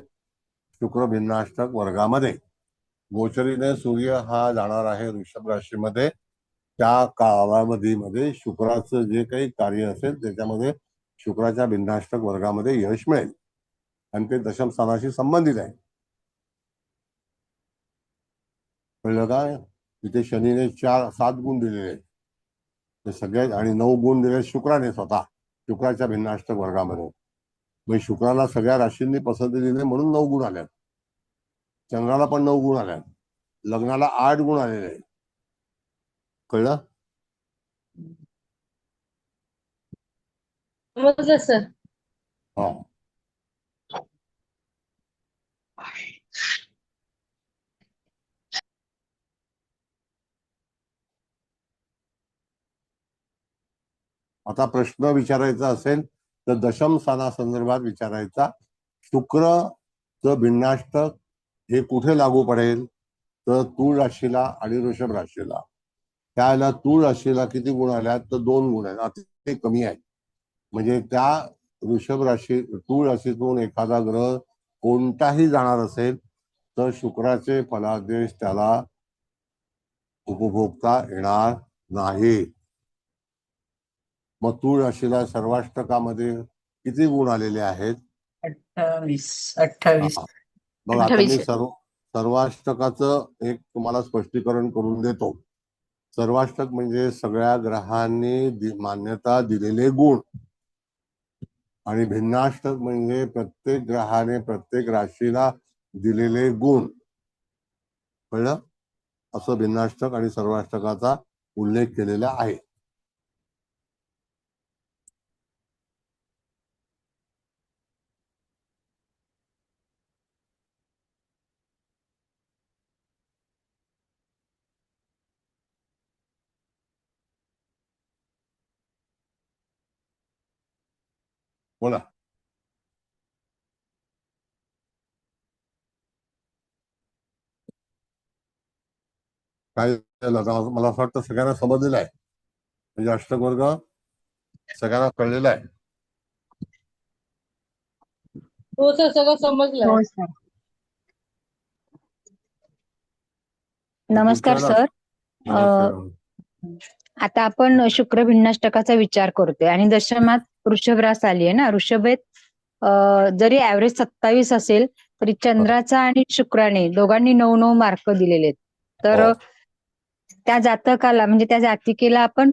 शुक्र भिन्नाष्टक वर्गामध्ये. गोचरीने सूर्य हा जाणार आहे वृषभ राशीमध्ये. त्या कालावधीमध्ये शुक्राचं जे काही कार्य असेल त्याच्यामध्ये शुक्राच्या भिन्नाष्टक वर्गामध्ये यश मिळेल आणि ते दशम स्थानाशी संबंधित आहे. कळलं काय? इथे शनीने 7 गुण दिलेले आहेत ते सगळ्यात, आणि 9 गुण दिले शुक्राने स्वतः शुक्राच्या भिन्नाष्टक वर्गामध्ये. म्हणजे शुक्राला सगळ्या राशींनी पसंती दिली म्हणून 9 गुण आल्यात. चंद्राला पण 9 गुण आल्यात. लग्नाला 8 गुण आलेले आहेत. कळलं? समजलं सर. हा. आता प्रश्न विचारायचा असेल तर दशम स्थानासंदर्भात विचारायचा. शुक्रचं भिन्नाष्टक हे कुठे लागू पडेल? तर तूळ राशीला आणि वृषभ राशीला. त्याला तूळ राशीला किती गुण आल्यात? तर 2 गुण आहेत. आता ते कमी आहे. म्हणजे त्या वृषभ राशी तूळ राशीतून एखादा ग्रह कोणताही जाणार असेल तर शुक्राचे फलादेश त्याला उपभोगता येणार नाही. मग तूळ राशीला सर्वाष्टकामध्ये किती गुण आलेले आहेत? 28. बघा, आता मी सर्वाष्टकाचं एक तुम्हाला स्पष्टीकरण करून देतो. सर्वाष्टक म्हणजे सगळ्या ग्रहांनी मान्यता दिलेले गुण, आणि भिन्नाष्टक म्हणजे प्रत्येक ग्रहाने प्रत्येक राशीला दिलेले गुण. कळलं? असं भिन्नाष्टक आणि सर्वाष्टकाचा उल्लेख केलेला आहे. बोला. काय झालं? मला असं वाटतं सगळ्यांना समजलेलं आहे. म्हणजे अष्टक वर्ग सगळ्यांना कळलेला आहे. हो सर, सगळं समजलंय. हो सर. नमस्कार तुमच्या सर. नमस्ते. आता आपण शुक्र भिन्नाष्टकाचा विचार करतोय आणि दशमात वृषभ रास आली आहे ना. वृषभेत जरी ऍव्हरेज 27 असेल तरी चंद्राचा आणि शुक्राने दोघांनी 9-9 मार्क दिलेले आहेत. तर हो. त्या जातकाला म्हणजे त्या जातिकेला आपण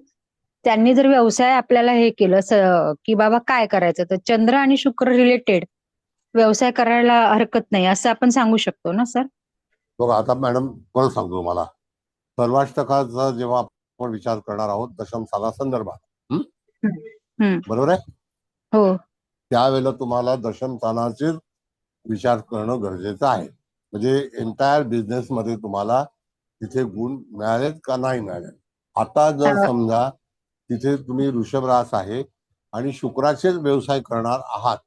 त्यांनी जर व्यवसाय आपल्याला हे केलं की बाबा काय करायचं, तर चंद्र आणि शुक्र रिलेटेड व्यवसाय करायला हरकत नाही असं आपण सांगू शकतो ना सर? बघा आता मॅडम परत सांगतो तुम्हाला, सर्वाष्टकाचा जेव्हा आपण विचार करणार आहोत दशम स्थाना संदर्भात, बरोबर आहे? हो. त्यावेळेला तुम्हाला दशम स्थानाचे विचार करणं गरजेचं आहे. म्हणजे एंटायर बिझनेस मध्ये तुम्हाला तिथे गुण मिळालेत का नाही मिळाले. आता जर समजा तिथे तुम्ही वृषभ रास आहे आणि शुक्राचेच व्यवसाय करणार आहात,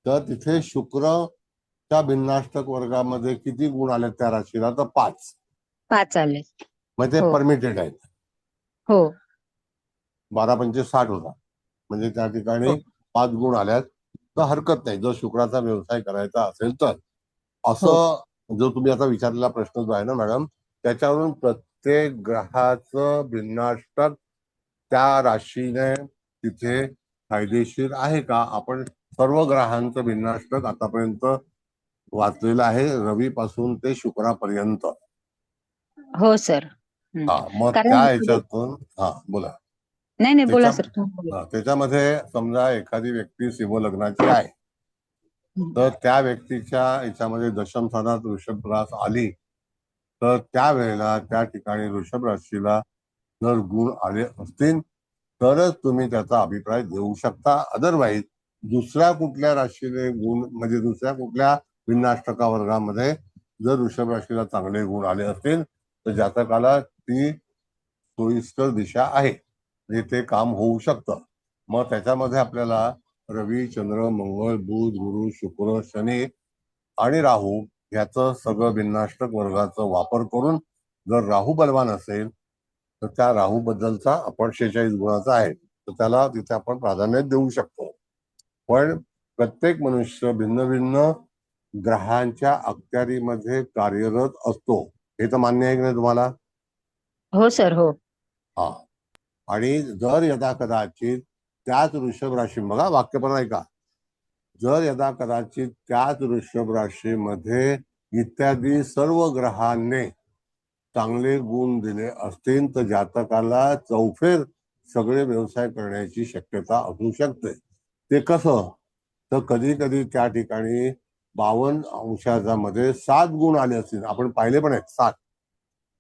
तर तिथे शुक्रच्या भिन्नाष्टक वर्गामध्ये किती गुण आले त्या राशीला, तर 5 आले. म्हणजे ते परमिटेड आहेत. हो. 12×5 = 60 होता, म्हणजे त्या ठिकाणी 5 गुण आल्यात तर हरकत नाही जर शुक्राचा व्यवसाय करायचा असेल तर. असं जो तुम्ही आता विचारलेला प्रश्न जो आहे ना मॅडम, त्याच्यावरून प्रत्येक ग्रहाचं भिन्नाष्टक त्या राशीने तिथे फायदेशीर आहे का, आपण सर्व ग्रहांचं भिन्नाष्टक आतापर्यंत वाचलेलं आहे, रवी पासून ते शुक्रापर्यंत. हो सर. मग त्या ह्याच्यातून बोला. नाही बोला सर. त्याच्यामध्ये समजा एखादी व्यक्ती सिंह लग्नाची आहे, तर त्या व्यक्तीच्या याच्यामध्ये दशम स्थानात वृषभ रास आली तर त्यावेळेला त्या ठिकाणी वृषभ राशीला जर गुण आले असतील तरच तुम्ही त्याचा अभिप्राय देऊ शकता. अदरवाईज दुसऱ्या कुठल्या राशीने गुण, म्हणजे दुसऱ्या कुठल्या भिन्नाष्टका वर्गामध्ये जर वृषभ राशीला चांगले गुण आले असतील तर जातकाला ती सोयीस्कर दिशा आहे, म्हणजे ते काम होऊ शकतं. मग त्याच्यामध्ये आपल्याला रवी, चंद्र, मंगळ, बुध, गुरु, शुक्र, शनी आणि राहू याचं सगळं भिन्नाष्टक वर्गाचा वापर करून जर राहू बलवान असेल तर त्या राहू बद्दलचा आपण 46 गुणाचा आहे तर त्याला तिथे आपण प्राधान्य देऊ शकतो. पण प्रत्येक मनुष्य भिन्न भिन्न ग्रहांच्या अखत्यारीमध्ये कार्यरत असतो, हे तर मान्य आहे की नाही तुम्हाला? हो सर. हो. आणि जर यदा कदाचित त्याच वृषभ राशी, बघा वाक्य पण ऐका, जर यदा कदाचित त्याच वृषभ राशीमध्ये इत्यादी सर्व ग्रहांनी चांगले गुण दिले असतील तर जातकाला चौफेर सगळे व्यवसाय करण्याची शक्यता असू शकते. ते कसं, तर कधी कधी त्या ठिकाणी 52 अंशाचा मध्ये 7 गुण आले असतील, आपण पाहिले पण आहेत 7.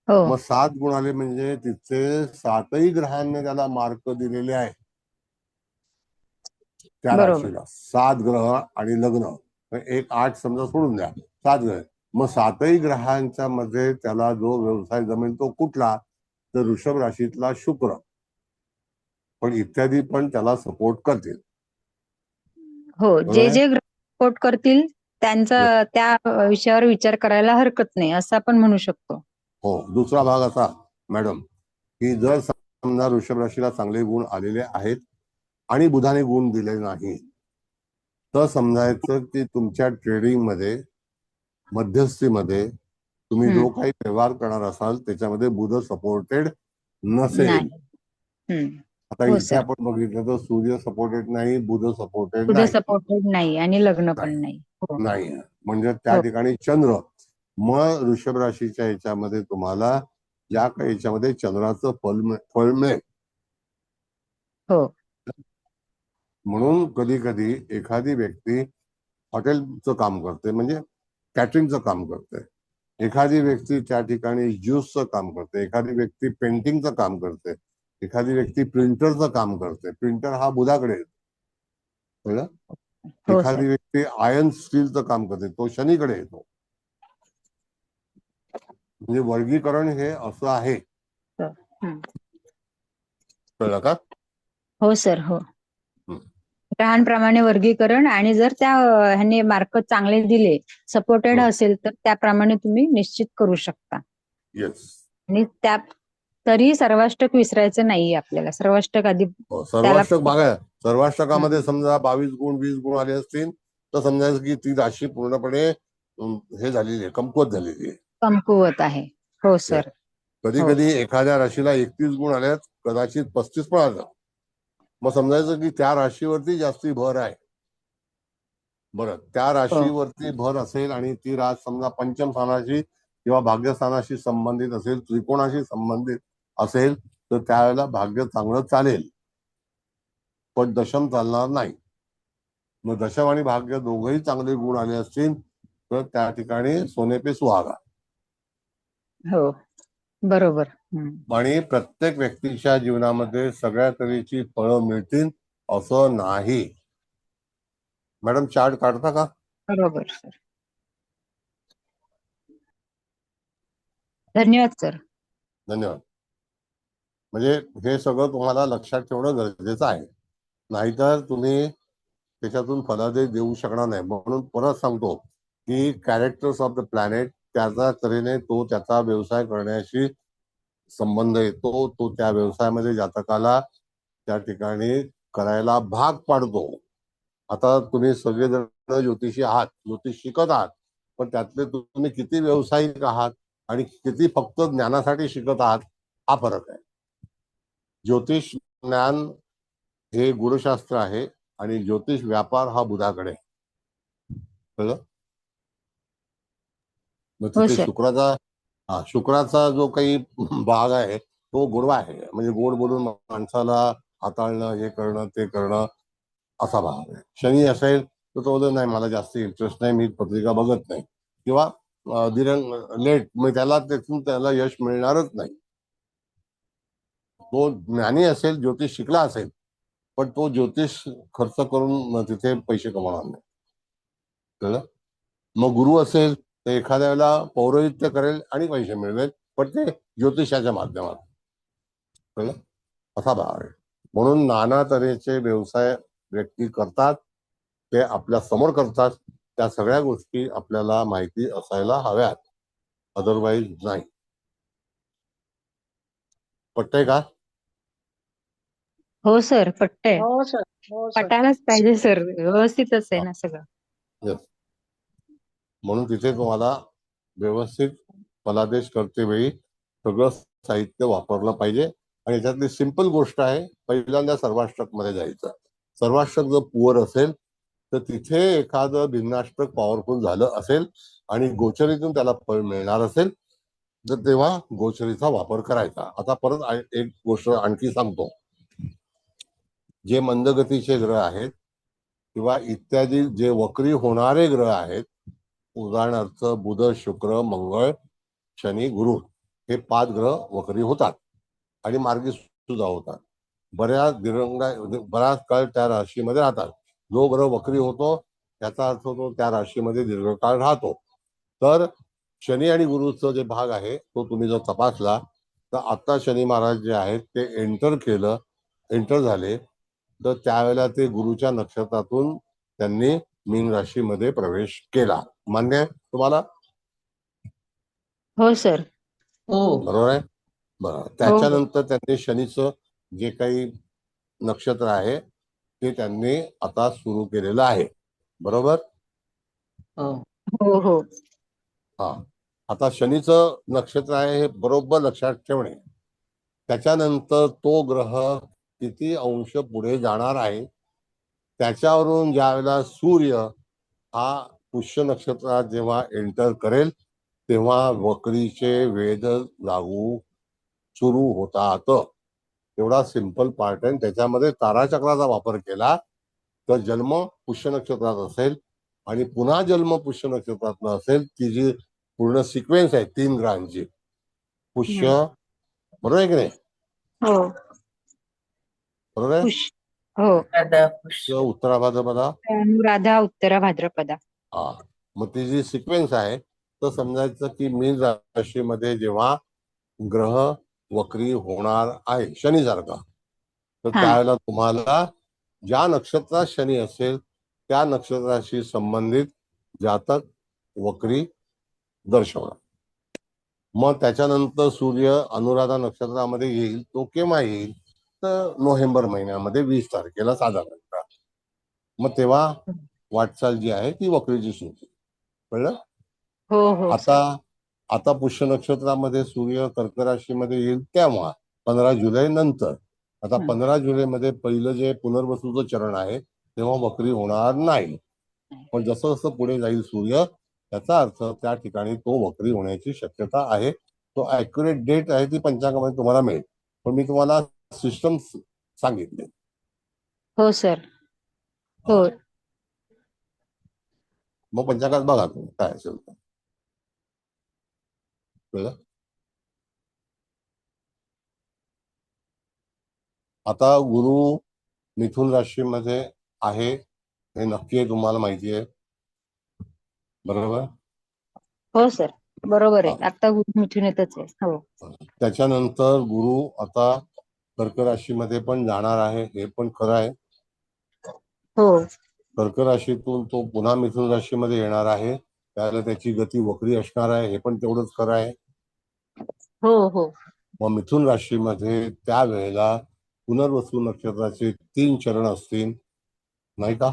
मग 7 गुण आले म्हणजे तिथे 7ही ग्रहांनी त्याला मार्क दिलेले आहे त्या राशीला. 7 ग्रह आणि लग्न, 1 8 समजा सोडून द्या, 7 ग्रह. मग 7ही ग्रहांच्या मध्ये त्याला जो व्यवसाय जमेल तो कुठला, तर वृषभ राशीतला शुक्र. पण इत्यादी पण त्याला सपोर्ट करतील. हो, जे ग्रह सपोर्ट करतील त्यांचा त्या विषयावर विचार करायला हरकत नाही असं आपण म्हणू शकतो. हो. दुसरा भाग असा मॅडम की जर समजा वृषभ राशीला चांगले गुण आलेले आहेत आणि बुधाने गुण दिले नाही तर समजायचं की तुमच्या ट्रेडिंग मध्ये, मध्यस्थीमध्ये तुम्ही जो काही व्यवहार करणार असाल त्याच्यामध्ये बुध सपोर्टेड नसेल. आता इथे आपण बघितलं तर सूर्य सपोर्टेड नाही, बुध सपोर्टेड नाही आणि लग्न पण नाही. म्हणजे त्या ठिकाणी चंद्र, मग वृषभ राशीच्या याच्यामध्ये तुम्हाला या काही याच्यामध्ये चंद्राचं फळ मिळेल. म्हणून कधी कधी एखादी व्यक्ती हॉटेलचं काम करते, म्हणजे कॅटरिंगचं काम करते, एखादी व्यक्ती त्या ठिकाणी ज्यूसचं काम करते, एखादी व्यक्ती पेंटिंगचं काम करते, एखादी व्यक्ती प्रिंटरचं काम करते. प्रिंटर हा बुधाकडे येतो, कळलं? एखादी व्यक्ती आयर्न स्टीलचं काम करते, तो शनीकडे येतो. म्हणजे वर्गीकरण हे असं आहे, कळलं का? हो सर. हो. ग्रहांप्रमाणे वर्गीकरण, आणि जर त्या ह्याने मार्क चांगले दिले, सपोर्टेड असेल तर त्याप्रमाणे तुम्ही निश्चित करू शकता. येस. आणि त्या तरीही सर्वाष्टक विसरायचं नाहीये आपल्याला. सर्वाष्टक आधी सर्वाष्टक बघा, सर्वाष्टकामध्ये समजा 22 गुण 20 गुण आले असतील तर समजायचं की ती राशी पूर्णपणे हे झालेली आहे, कमकुवत झालेली आहे. कमकुवत आहे. हो सर. कधी हो. कधी एखाद्या राशीला 31 गुण आल्यात, कदाचित 35 पण आलं, मग समजायचं की त्या राशीवरती जास्ती भर आहे. बरं, त्या राशीवरती भर असेल आणि ती रास समजा पंचम स्थानाशी किंवा भाग्यस्थानाशी संबंधित असेल, त्रिकोणाशी संबंधित असेल, तर त्यावेळेला भाग्य चांगलं चालेल, पण दशम चालणार नाही. मग दशम आणि भाग्य दोघंही चांगले गुण आले असतील तर त्या ठिकाणी सोने पे सुहागा. हो बरोबर. आणि प्रत्येक व्यक्तीच्या जीवनामध्ये सगळ्या तऱ्हेची फळं मिळतील असं नाही. मॅडम चार्ट काढता का? बरोबर सर. धन्यवाद सर. धन्यवाद. म्हणजे हे सगळं तुम्हाला लक्षात ठेवणं गरजेचं आहे, नाहीतर तुम्ही त्याच्यातून फलादेश देऊ शकणार नाही. म्हणून परत सांगतो की कॅरेक्टर्स ऑफ द प्लॅनेट त्याच्या तऱ्हेने तो त्याचा व्यवसाय करण्याशी संबंध येतो, तो त्या व्यवसायामध्ये जातकाला त्या ठिकाणी करायला भाग पाडतो. आता तुम्ही सगळेजण ज्योतिषी आहात, ज्योतिष शिकत आहात, पण त्यातले तुम्ही किती व्यावसायिक आहात आणि किती फक्त ज्ञानासाठी शिकत आहात हा फरक आहे. ज्योतिष ज्ञान हे गुणशास्त्र आहे आणि ज्योतिष व्यापार हा बुधाकडे. कळलं? मग तिथे शुक्राचा जो काही भाग आहे तो गोडवा आहे, म्हणजे गोड बोलून माणसाला हाताळणं, हे करणं ते करणं असा भाग आहे. शनी असेल तर तो बोलतो नाही मला जास्त इंटरेस्ट नाही, मी पत्रिका बघत नाही, किंवा लेट, मग त्याला यश मिळणारच नाही. तो ज्ञानी असेल, ज्योतिष शिकला असेल, पण तो ज्योतिष खर्च करून तिथे पैसे कमवणार नाही. कळलं? मग गुरु असेल तर एखाद्या वेळेला पौरोहित्य करेल आणि पैसे मिळवेल, पण ते ज्योतिषाच्या माध्यमातून. कळलं? असा भाग आहे. म्हणून नाना तऱ्हेचे व्यवसाय व्यक्ती करतात, ते आपल्या समोर करतात. त्या सगळ्या गोष्टी आपल्याला माहिती असायला हव्यात, अदरवाईज नाही. पटतंय का? हो सर पटतंय. हो सर. हो सर. पटायलाच पाहिजे सर, व्यवस्थितच आहे ना सगळं. Yes. म्हणून तिथे तुम्हाला व्यवस्थित फलादेश करते वेळी सगळं साहित्य वापरलं पाहिजे. आणि याच्यातली सिंपल गोष्ट आहे, पहिल्यांदा सर्वाष्टक मध्ये जायचं. सर्वाष्टक जर पुअर असेल तर तिथे एखादं भिन्नाष्टक पॉवरफुल झालं असेल आणि गोचरीतून त्याला फळ मिळणार असेल तर तेव्हा गोचरीचा वापर करायचा. आता परत एक गोष्ट आणखी सांगतो. जे मंदगतीचे ग्रह आहेत किंवा इत्यादी जे वक्री होणारे ग्रह आहेत, उदाहरणार्थ बुध, शुक्र, मंगळ, शनी, गुरु, हे 5 ग्रह वक्री होतात आणि मार्गी सुद्धा होतात. बराच काळ त्या राशीमध्ये राहतात. जो ग्रह वक्री होतो त्याचा अर्थ तो त्या राशीमध्ये दीर्घकाळ राहतो. तर शनी आणि गुरुचा जे भाग आहे तो तुम्ही जर तपासला तर आता शनी महाराज जे आहेत ते एंटर झाले तर त्यावेळेला ते गुरुच्या नक्षत्रातून त्यांनी मीन राशीमध्ये प्रवेश केला. मान्य आहे तुम्हाला? हो सर. हो. बरोबर आहे. बरं, त्याच्यानंतर त्यांनी शनीचं जे काही नक्षत्र आहे ते त्यांनी आता सुरू केलेलं आहे. बरोबर? हो हो. हा, आता शनीचं नक्षत्र आहे हे बरोबर लक्षात ठेवणे. त्याच्यानंतर तो ग्रह किती अंश पुढे जाणार आहे त्याच्यावरून ज्यावेळेला सूर्य हा पुष्य नक्षत्रात जेव्हा एंटर करेल तेव्हा वक्रीचे वेध लागू सुरू होतात. एवढा सिंपल पार्ट आहे. त्याच्यामध्ये ताराचक्राचा वापर केला तर जन्म पुष्य नक्षत्रात असेल आणि पुन्हा जन्म पुष्य नक्षत्रात असेल, ती जी पूर्ण सिक्वेन्स आहे 3 ग्रहांची, पुष्य, बरोबर आहे की नाही? हो. बरोबर आहे. हो. उत्तरा भाद्रपदा, अनुराधा उत्तरा भाद्रपदा. हा, मग ती जी सिक्वेन्स आहे तर समजायचं की मीन राशीमध्ये जेव्हा ग्रह वक्री होणार आहे शनीसारखा, तर त्यावेळेला तुम्हाला ज्या नक्षत्रात शनी असेल त्या नक्षत्राशी संबंधित जातक वक्री दर्शवणार. मग त्याच्यानंतर सूर्य अनुराधा नक्षत्रामध्ये येईल. तो केव्हा येईल? तर नोव्हेंबर महिन्यामध्ये 20 तारखेला साधारणतः. मग तेव्हा वाटचाल जी आहे ती वक्रीची सुरू होईल. कळलं? हो हो आता पुष्य नक्षत्रामध्ये सूर्य कर्क राशीमध्ये येईल तेव्हा 15 जुलै नंतर. आता 15 जुलैमध्ये पहिलं जे पुनर्वसूचं चरण आहे तेव्हा वक्री होणार नाही. पण जसं जसं पुढे जाईल सूर्य त्याचा अर्थ त्या ठिकाणी तो वक्री होण्याची शक्यता आहे. तो ऍक्युरेट डेट आहे ती पंचांगामध्ये तुम्हाला मिळेल. पण मी तुम्हाला सिस्टम सांगितले. हो सर. हो. मग पंचांगात बघा तुम्ही काय असेल तर. कळलं? आता गुरु मिथुन राशीमध्ये आहे हे नक्की आहे, तुम्हाला माहिती आहे. बरोबर? हो सर बरोबर आहे. आता मिथून येतच आहे. हो. त्याच्यानंतर गुरु आता कर्क राशीमध्ये पण जाणार आहे, हे पण खरं आहे. हो. कर्क राशीतून तो पुन्हा मिथुन राशीमध्ये येणार आहे. त्यावेळेला त्याची गती वक्री असणार आहे, हे पण तेवढंच खरं आहे. हो हो. मग मिथुन राशीमध्ये त्यावेळेला पुनर्वसू नक्षत्राचे 3 चरण असतील, नाही का?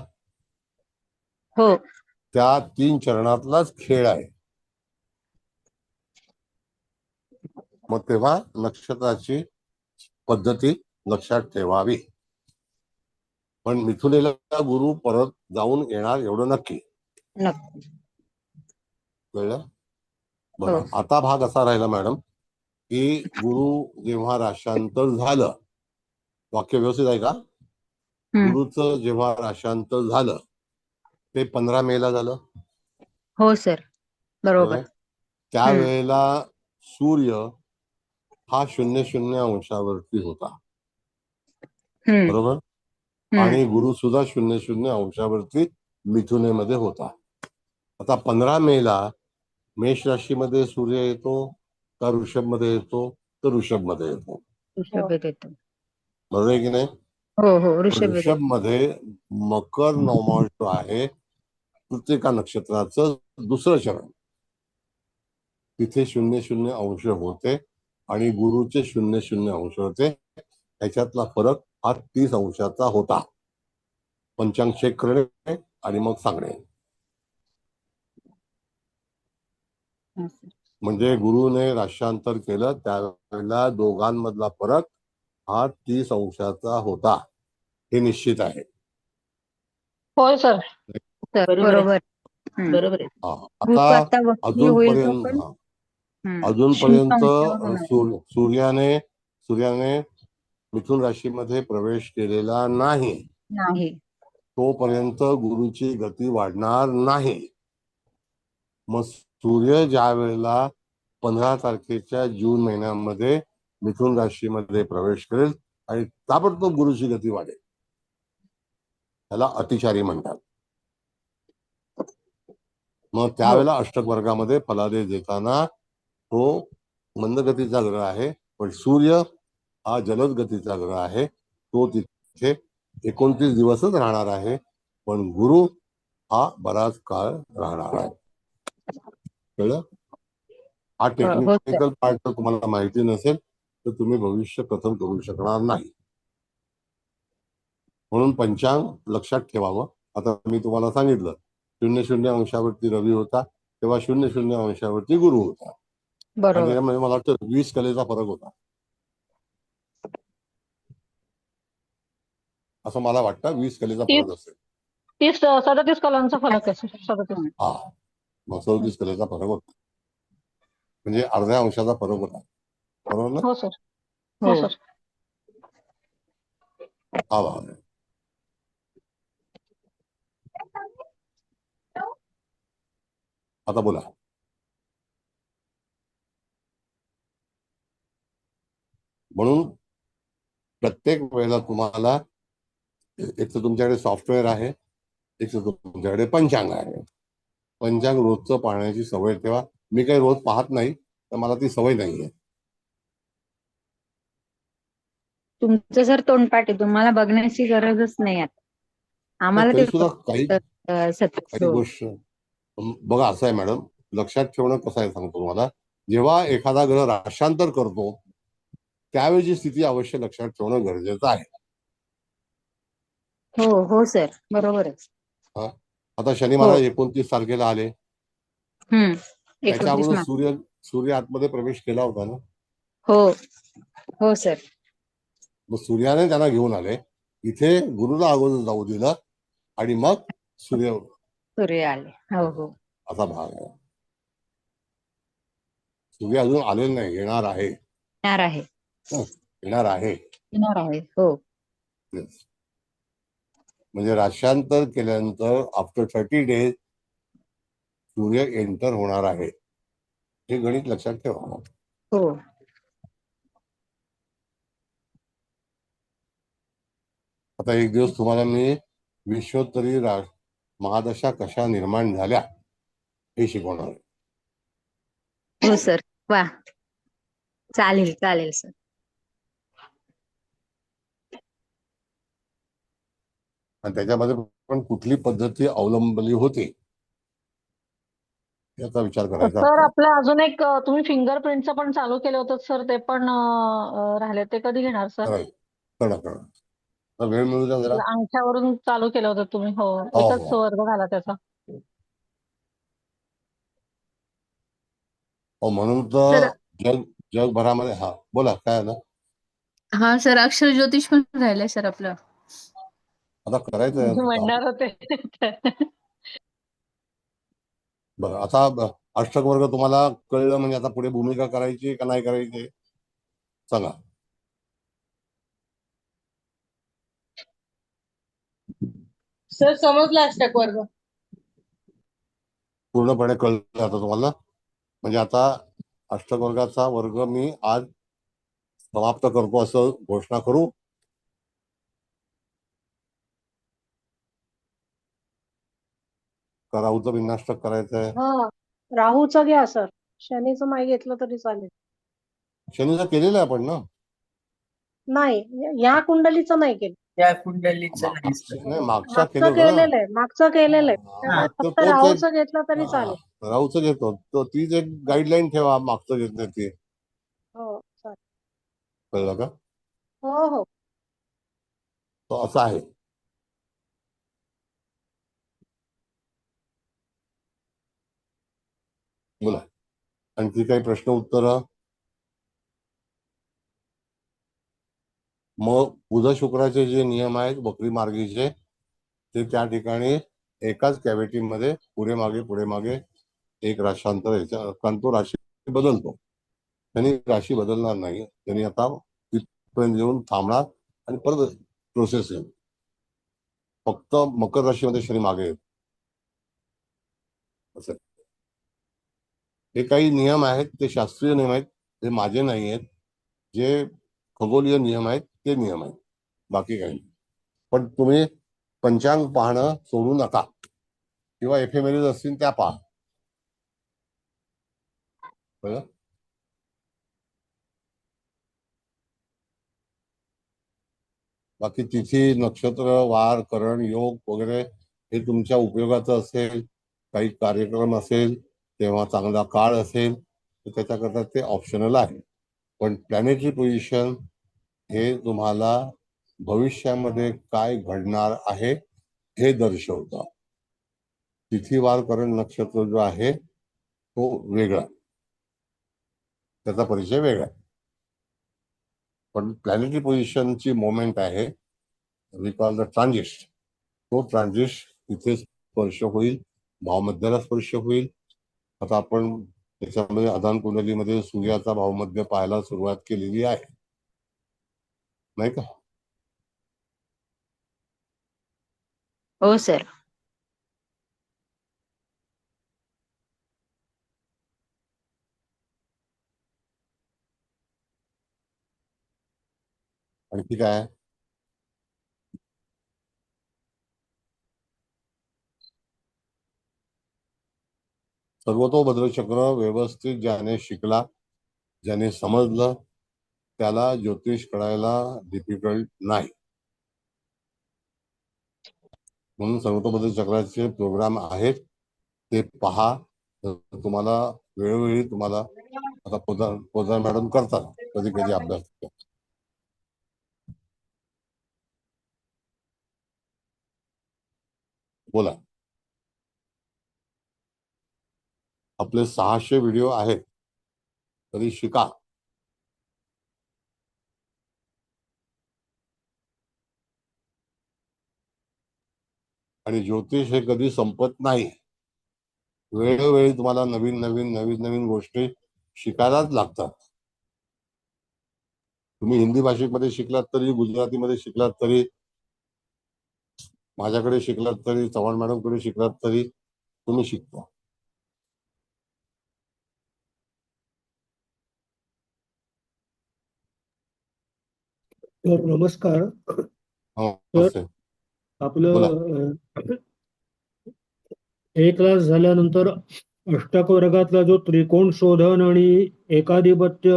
हो. त्या 3 चरणातलाच खेळ आहे. मग तेव्हा नक्षत्राची पद्धती लक्षात ठेवावी. पण मिथुनेला गुरु परत जाऊन येणार एवढं नक्की. कळलं? बरं. आता भाग असा राहिला मॅडम की गुरु जेव्हा राशांतर झालं, वाक्य व्यवस्थित आहे का? गुरुचं जेव्हा राशांतर झालं ते 15 मेला झालं. हो सर बरोबर. त्यावेळेला सूर्य हा 00 अंशावरती होता. बरोबर? आणि गुरु सुद्धा 00 अंशावरती मिथुनेमध्ये होता. आता 15 मेला मेष राशीमध्ये सूर्य येतो का वृषभ मध्ये येतो? तर वृषभ मध्ये येतो. वृषभेत येतो. बरोबर आहे की नाही? हो हो वृषभेत वृषभ मध्ये मकर नवमांश आहे, कृत्तिका नक्षत्राचं दुसरं चरण. तिथे 00 अंश होते आणि गुरुचे 00 अंश होते. त्याच्यातला फरक हा 30 अंशाचा होता. पंचांग चेक करणे आणि मग सांगणे. म्हणजे गुरुने राशांतर केलं त्यावेळेला दोघांमधला फरक हा 30 अंशाचा होता, हे निश्चित आहे. होय सर. बरोबर. बरोबर आहे. आता अजूनपर्यंत सूर्याने मिथुन राशीमध्ये प्रवेश केलेला नाही. तोपर्यंत गुरुची गती वाढणार नाही. मग सूर्य ज्या वेळेला 15 तारखेच्या जून महिन्यामध्ये मिथुन राशीमध्ये प्रवेश करेल आणि ताबडतोब गुरुची गती वाढेल. त्याला अतिचारी म्हणतात. मग त्यावेळेला अष्टक वर्गामध्ये फलादेश देताना तो मंदगतीचा ग्रह आहे, पण सूर्य हा जलद गतीचा ग्रह आहे. तो तिथे 29 दिवसच राहणार आहे, पण गुरु हा बराच काळ राहणार आहे. कळलं? हा टेक्निकल पार्ट जर तुम्हाला माहिती नसेल तर तुम्ही भविष्य कथन करू शकणार नाही. म्हणून पंचांग लक्षात ठेवावं. आता मी तुम्हाला सांगितलं 00 अंशावरती रवी होता तेव्हा 00 अंशावरती गुरु होता. आणि त्याच्यामध्ये मला वाटतं 20 कलेचा फरक होता, असं मला वाटतं. 20 कलेचा फरक असेल. 37 कलांचा फरक आहे. 37. हा मग 37 कलेचा फरक होता, म्हणजे अर्ध्या अंशाचा फरक होता. बरोबर ना? हो सर. हो सर. हा भाव आहे. आता बोला. म्हणून प्रत्येक वेळेला तुम्हाला एक तर तुमच्याकडे सॉफ्टवेअर आहे, एक तर तुमच्याकडे पंचांग आहे. पंचांग रोजचं पाहण्याची सवय ठेवा. मी काही रोज पाहत नाही, तर मला ती सवय नाहीये. तुमचं सर तोंडपाठ आहे, तुम्हाला बघण्याची गरजच नाही आता. आम्हाला तरी सुद्धा काही ते गोष्ट बघा. असं आहे मॅडम, लक्षात ठेवणं कसं आहे सांगतो तुम्हाला. जेव्हा एखादा ग्रह राशांतर करतो त्यावेळीची स्थिती अवश्य लक्षात ठेवणं गरजेचं आहे. हो हो सर, बरोबर आहे. आता शनी हो. महाराज 29 तारखेला आले. त्याच्या 29 अगोदर मार्च. सूर्य आतमध्ये प्रवेश केला होता ना. हो हो सर. मग सूर्याने त्यांना घेऊन आले. इथे गुरुला अगोदर जाऊ दिलं आणि मग सूर्य आले. हो हो. असा भाग आहे. सूर्य अजून आलेला नाही, येणार आहे. येणार आहे. येणार आहे. येणार आहे. हो. Yes. म्हणजे राशांतर केल्यानंतर आफ्टर 30 डेज सूर्य एंटर होणार आहे. हे गणित लक्षात ठेवा. हो. आता एक दिवस तुम्हाला मी विश्वोत्तरी महादशा कशा निर्माण झाल्या हे शिकवणार आहे. हो सर. वा, चालेल चालेल सर. आणि त्याच्यामध्ये पण कुठली पद्धती अवलंबली होती याचा विचार करायचा. सर आपलं अजून एक तुम्ही फिंगरप्रिंटचं पण चालू केलं होतं सर, ते पण राहिले, ते कधी घेणार सर? कळा वेळ मिळू द्या जरा. अंगठ्यावरून चालू केलं होतं तुम्ही. हो, एकच वर्ग झाला त्याचा. म्हणून तर जगभरामध्ये. हा बोला, काय आलं? हा सर, अक्षर ज्योतिष पण राहिलंय सर आपलं. आता करायचंय. म्हणणार होते. बरं, आता अष्टक वर्ग तुम्हाला कळलं म्हणजे आता पुढे भूमिका करायची का नाही करायची सांगा. सर समजला अष्टक वर्ग पूर्णपणे कळलं आता तुम्हाला. म्हणजे आता अष्टक वर्गाचा वर्ग मी आज समाप्त करतो असं घोषणा करू. का राहूचं विनाष्टक करायचंय? हा, राहूचं घ्या सर, शनीचं नाही घेतलं तरी चालेल. शनीचं केलेलं आहे आपण ना. नाही, या कुंडलीचं नाही केलं. त्या कुंडलीचं नाही सर. नाही, मागच्या मागचं केलेलं आहे, मागचं केलेलं आहे. त्यामुळे फक्त राहूचं घेतलं तरी चालेल. राहूचं घेतो तो, तीच एक गाईडलाईन ठेवा मागचं घेतल्याची. हो चालेल. कळलं का? हो हो. तो असं आहे. बोला, आणखी काही प्रश्न उत्तर? मग बुध शुक्राचे जे नियम आहेत वक्री मार्गीचे, ते त्या ठिकाणी एकाच कॅव्हिटी मध्ये पुढे मागे एक राशांतर कारण तो राशी बदलतो. त्यांनी राशी बदलणार नाही. त्यांनी आता तिथपर्यंत येऊन थांबणार आणि परत प्रोसेस येईल. फक्त मकर राशीमध्ये शनी मागे येईल. असं हे काही नियम आहेत, ते शास्त्रीय नियम आहेत, ते माझे नाही आहेत. जे खगोलीय नियम आहेत ते नियम आहेत, बाकी काही. पण तुम्ही पंचांग पाहणं सोडू नका, किंवा एफएमएल असतील त्या पहा. बरं, बाकी तिथी नक्षत्र वार करण योग वगैरे हे तुमच्या उपयोगाचं असेल, काही कार्यक्रम असेल तेव्हा चांगला काळ असेल तर त्याच्याकरता ते ऑप्शनल आहे. पण प्लॅनेटरी पोझिशन हे तुम्हाला भविष्यामध्ये काय घडणार आहे हे दर्शवतं. तिथी वार करण नक्षत्र जो आहे तो वेगळा, त्याचा परिचय वेगळा. पण प्लॅनेटरी पोझिशनची मोमेंट आहे, वी कॉल द ट्रान्झिस्ट. तो ट्रान्झिस्ट इथे स्पर्श होईल, भावमध्याला स्पर्श होईल. आता आपण त्याच्यामध्ये आदान कुंडलीमध्ये सूर्याचा भावमध्य पाहायला सुरुवात केलेली आहे, नाही का? हो सर. आणखी काय? सर्वतोभद्र चक्र व्यवस्थित ज्याने शिकला, ज्याने समजलं, त्याला ज्योतिष कळायला डिफिकल्ट नाही. म्हणून सर्वतोभद्र चक्राचे प्रोग्राम आहेत, ते पहा. तुम्हाला वेळोवेळी तुम्हाला आता पोदार मॅडम करतात कधी कधी अभ्यास. बोला. आपले 600 व्हिडिओ आहेत, तरी शिका. आणि ज्योतिष हे कधी संपत नाही. वेळोवेळी तुम्हाला नवीन नवीन नवीन नवीन गोष्टी शिकायलाच लागतात. तुम्ही हिंदी भाषेमध्ये शिकलात तरी, गुजरातीमध्ये शिकलात तरी, माझ्याकडे शिकलात तरी, चव्हाण मॅडम कडे शिकलात तरी तुम्ही शिकता. तर नमस्कार. नमस्ते. आपलं A क्लास झाल्यानंतर अष्टक वर्गातला जो त्रिकोण शोधन आणि एकाधिपत्य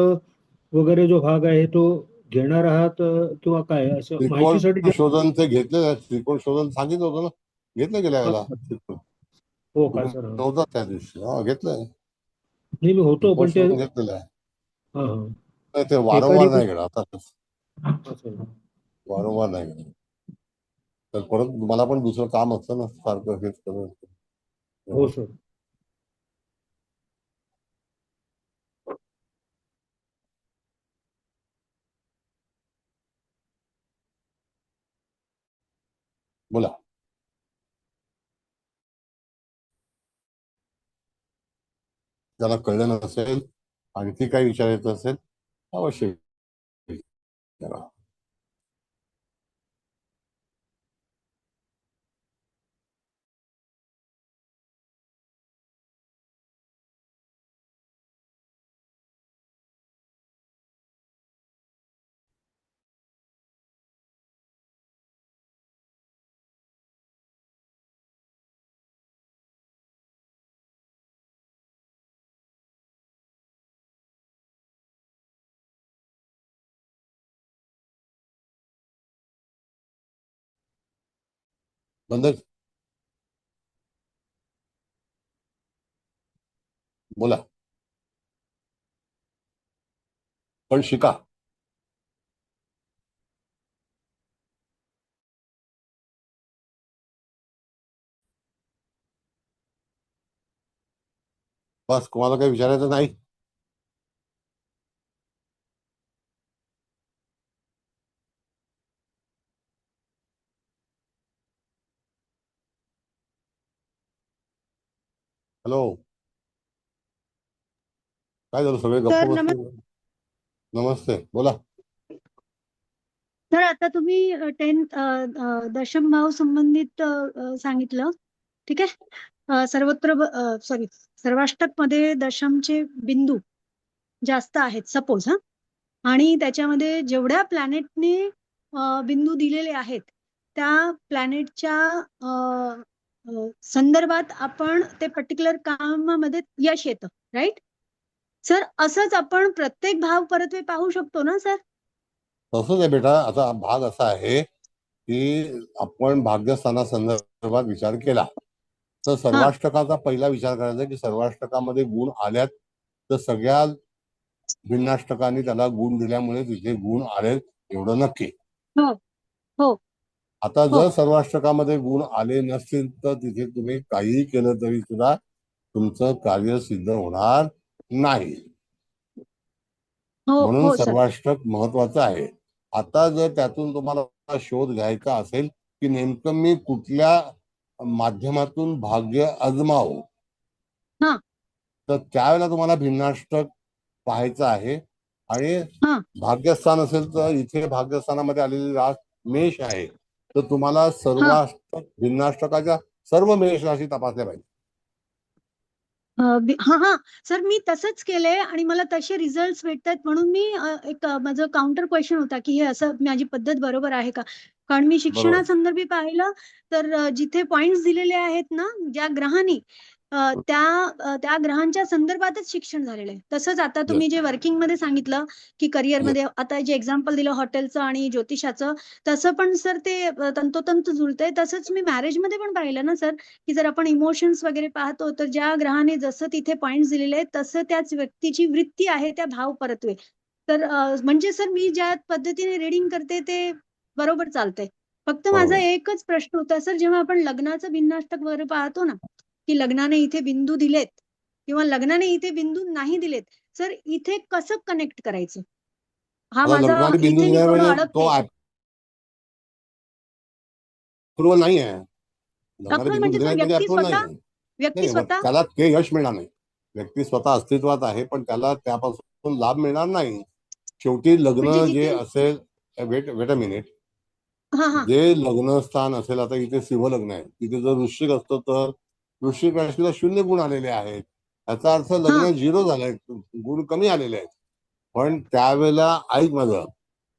वगैरे जो भाग आहे तो घेणार आहात किंवा काय असं माहितीसाठी? त्रिकोण शोधन ते घेतलं, त्रिकोण शोधन सांगितलं होतं ना, घेतलं गेल्या वेळेला. हो का सर? नव्हतं त्या दिवशी. घेतलंय. नाही, मी होतो पण ते घेतलेलं आहे. ते वारंवार नाही घेणार आता, वारंवार नाही घेणार. तर परत मला पण दुसरं काम असतं ना, सारखं हेच करून. हो सर. बोला. ज्याला कळलं नसेल, आणखी काही विचारायचं असेल अवश्य विचारा. बंद. बोला. पण शिका. बस, तुम्हाला काही विचारायचं नाही? हॅलो, काय झालं? सगळे गप्प बसले. नमस्ते, बोला. तर आता तुम्ही दशम भाव संबंधित सांगितलं, ठीक आहे. सर्वाष्टक मध्ये दशमचे बिंदू जास्त आहेत सपोज, आणि त्याच्यामध्ये जेवढ्या प्लॅनेटने बिंदू दिलेले आहेत त्या प्लॅनेटच्या संदर्भात आपण ते पर्टिक्युलर कामामध्ये यश येतं, राईट सर? असंच आपण प्रत्येक भाव परत्वे पाहू शकतो ना सर? तसंच आहे बेटा. आता भाग असा आहे की आपण भाग्यस्थानासंदर्भात विचार केला तर सर्वाष्टकाचा पहिला विचार करायचा की सर्वाष्टकामध्ये गुण आल्यात तर सगळ्या भिन्नाष्टकांनी त्याला गुण दिल्यामुळे तिथे गुण आले एवढं नक्की. हो. आता जर सर्वाष्टकामध्ये गुण आले नसतील तर तिथे तुम्ही काहीही केलं तरी सुद्धा तुमचं कार्य सिद्ध होणार नाही. म्हणून सर्वाष्टक महत्वाचं आहे. आता जर त्यातून तुम्हाला शोध घ्यायचा असेल की नेमकं मी कुठल्या माध्यमातून भाग्य आजमावं, तर त्यावेळेला तुम्हाला भिन्नाष्टक पाहायचं आहे. आणि भाग्यस्थान असेल तर इथे भाग्यस्थानामध्ये आलेली रास मेष आहे, तर तुम्हाला सर्वाष्टक भिन्नाष्टकाच्या सर्व मेष राशी तपासल्या पाहिजे. हा सर, मी तसंच केलंय आणि मला तसे रिझल्ट भेटतात. म्हणून मी एक माझं काउंटर क्वेश्चन होता की हे असं माझी पद्धत बरोबर आहे का? कारण मी शिक्षणासंदर्भी पाहिलं तर जिथे पॉइंट्स दिलेले आहेत ना ज्या ग्रहांनी, त्या ग्रहांच्या संदर्भातच शिक्षण झालेलं आहे. तसंच आता तुम्ही जे वर्किंग मध्ये सांगितलं की करिअर मध्ये, आता जे एक्झाम्पल दिलं हॉटेलचं आणि ज्योतिषाचं, तसं पण सर ते तंतोतंत जुळतंय. तसंच मी मॅरेज मध्ये पण पाहिलं ना सर, की जर आपण इमोशन्स वगैरे पाहतो तर ज्या ग्रहाने जसं तिथे पॉइंट दिलेले आहेत तसं त्याच व्यक्तीची वृत्ती आहे त्या भाव परत्वे. तर म्हणजे सर मी ज्या पद्धतीने रीडिंग करते ते बरोबर चालतंय. फक्त माझा एकच प्रश्न होता सर, जेव्हा आपण लग्नाचं भिन्नाष्टक वगैरे पाहतो ना, की लग्नाने इथे बिंदू दिलेत किंवा लग्नाने इथे बिंदू नाही दिलेत, सर इथे कसं कनेक्ट करायचं? हा आता माझा लग्नाने बिंदू इथे मी दिला थोडं म्हणजे तो अडकते. अप्रुव्हल नाही आहे. लग्नाने अप्रूव्हल बिंदू म्हणजे दिला सर म्हणजे व्यक्ती अप्रुव्हल नाही स्वतः, आहे. व्यक्ती नाही मग स्वतः त्याला ते यश मिळणार नाही. व्यक्ती स्वतः अस्तित्वात आहे पण त्याला त्यापासून लाभ मिळणार नाही. शेवटी लग्न म्हणजे जे जिथे असेल, वेट अ मिनिट, हा हा जे लग्न स्थान असेल, आता इथे शिवलग्न आहे, तिथे जर वृश्चिक असतं तर वृश्चिक राशीला 0 गुण आलेले आहेत. याचा अर्थ हा लग्न 0 झालंय, गुण कमी आलेले आहेत. पण त्यावेळेला ऐक माझं,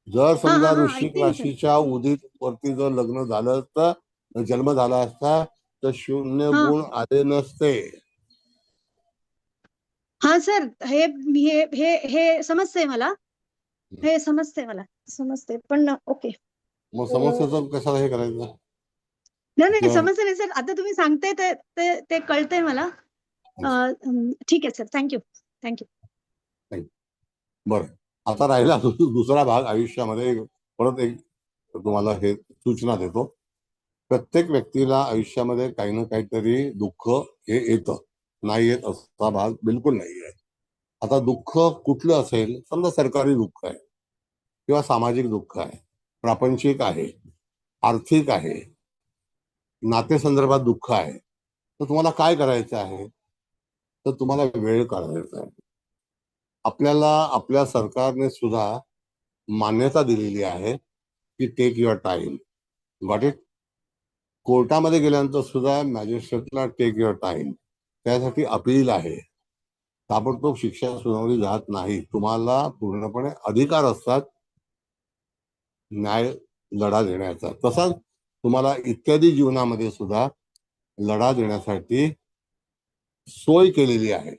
जर हा समजा हा हा वृश्चिक ऐकते मी सर. राशीच्या उदित वरती जर लग्न झालं असतं, जन्म झाला असता तर 0 हा गुण आले नसते. हा सर, हे हे हे हे समजतंय मला, हे समजतंय मला, समजतंय पण ओके. मग समस्येचं कशाला हे करायचं? नाही नाही किंवा समजतं नाही सर, आता तुम्ही सांगताय ते ते ते कळतंय मला. ठीक आहे सर, थँक्यू थँक्यू. नाही. बरं, आता राहिला दुसरा भाग आयुष्यामध्ये. परत एक तुम्हाला हे सूचना देतो. प्रत्येक व्यक्तीला आयुष्यामध्ये काही ना काहीतरी दुःख हे येतं. नाही येत असा भाग बिलकुल नाही आहे. आता दुःख कुठलं असेल, समजा सरकारी दुःख आहे किंवा सामाजिक दुःख आहे, प्रापंचिक आहे, आर्थिक आहे, नातेसंदर्भात दुःख आहे, तर तुम्हाला काय करायचं आहे? तर तुम्हाला वेळ काढायचा आहे. आपल्याला आपल्या सरकारने सुद्धा मान्यता दिलेली आहे की take your time. Got it? कोर्टामध्ये गेल्यानंतर सुद्धा मॅजिस्ट्रेटला टेक युअर टाइम, त्यासाठी अपील आहे. ताबडतोब शिक्षा सुनावली जात नाही. तुम्हाला पूर्णपणे अधिकार असतात न्याय लढा देण्याचा. तसाच तुम्हाला इत्यादी जीवनामध्ये सुद्धा लढा देण्यासाठी सोय केलेली आहे,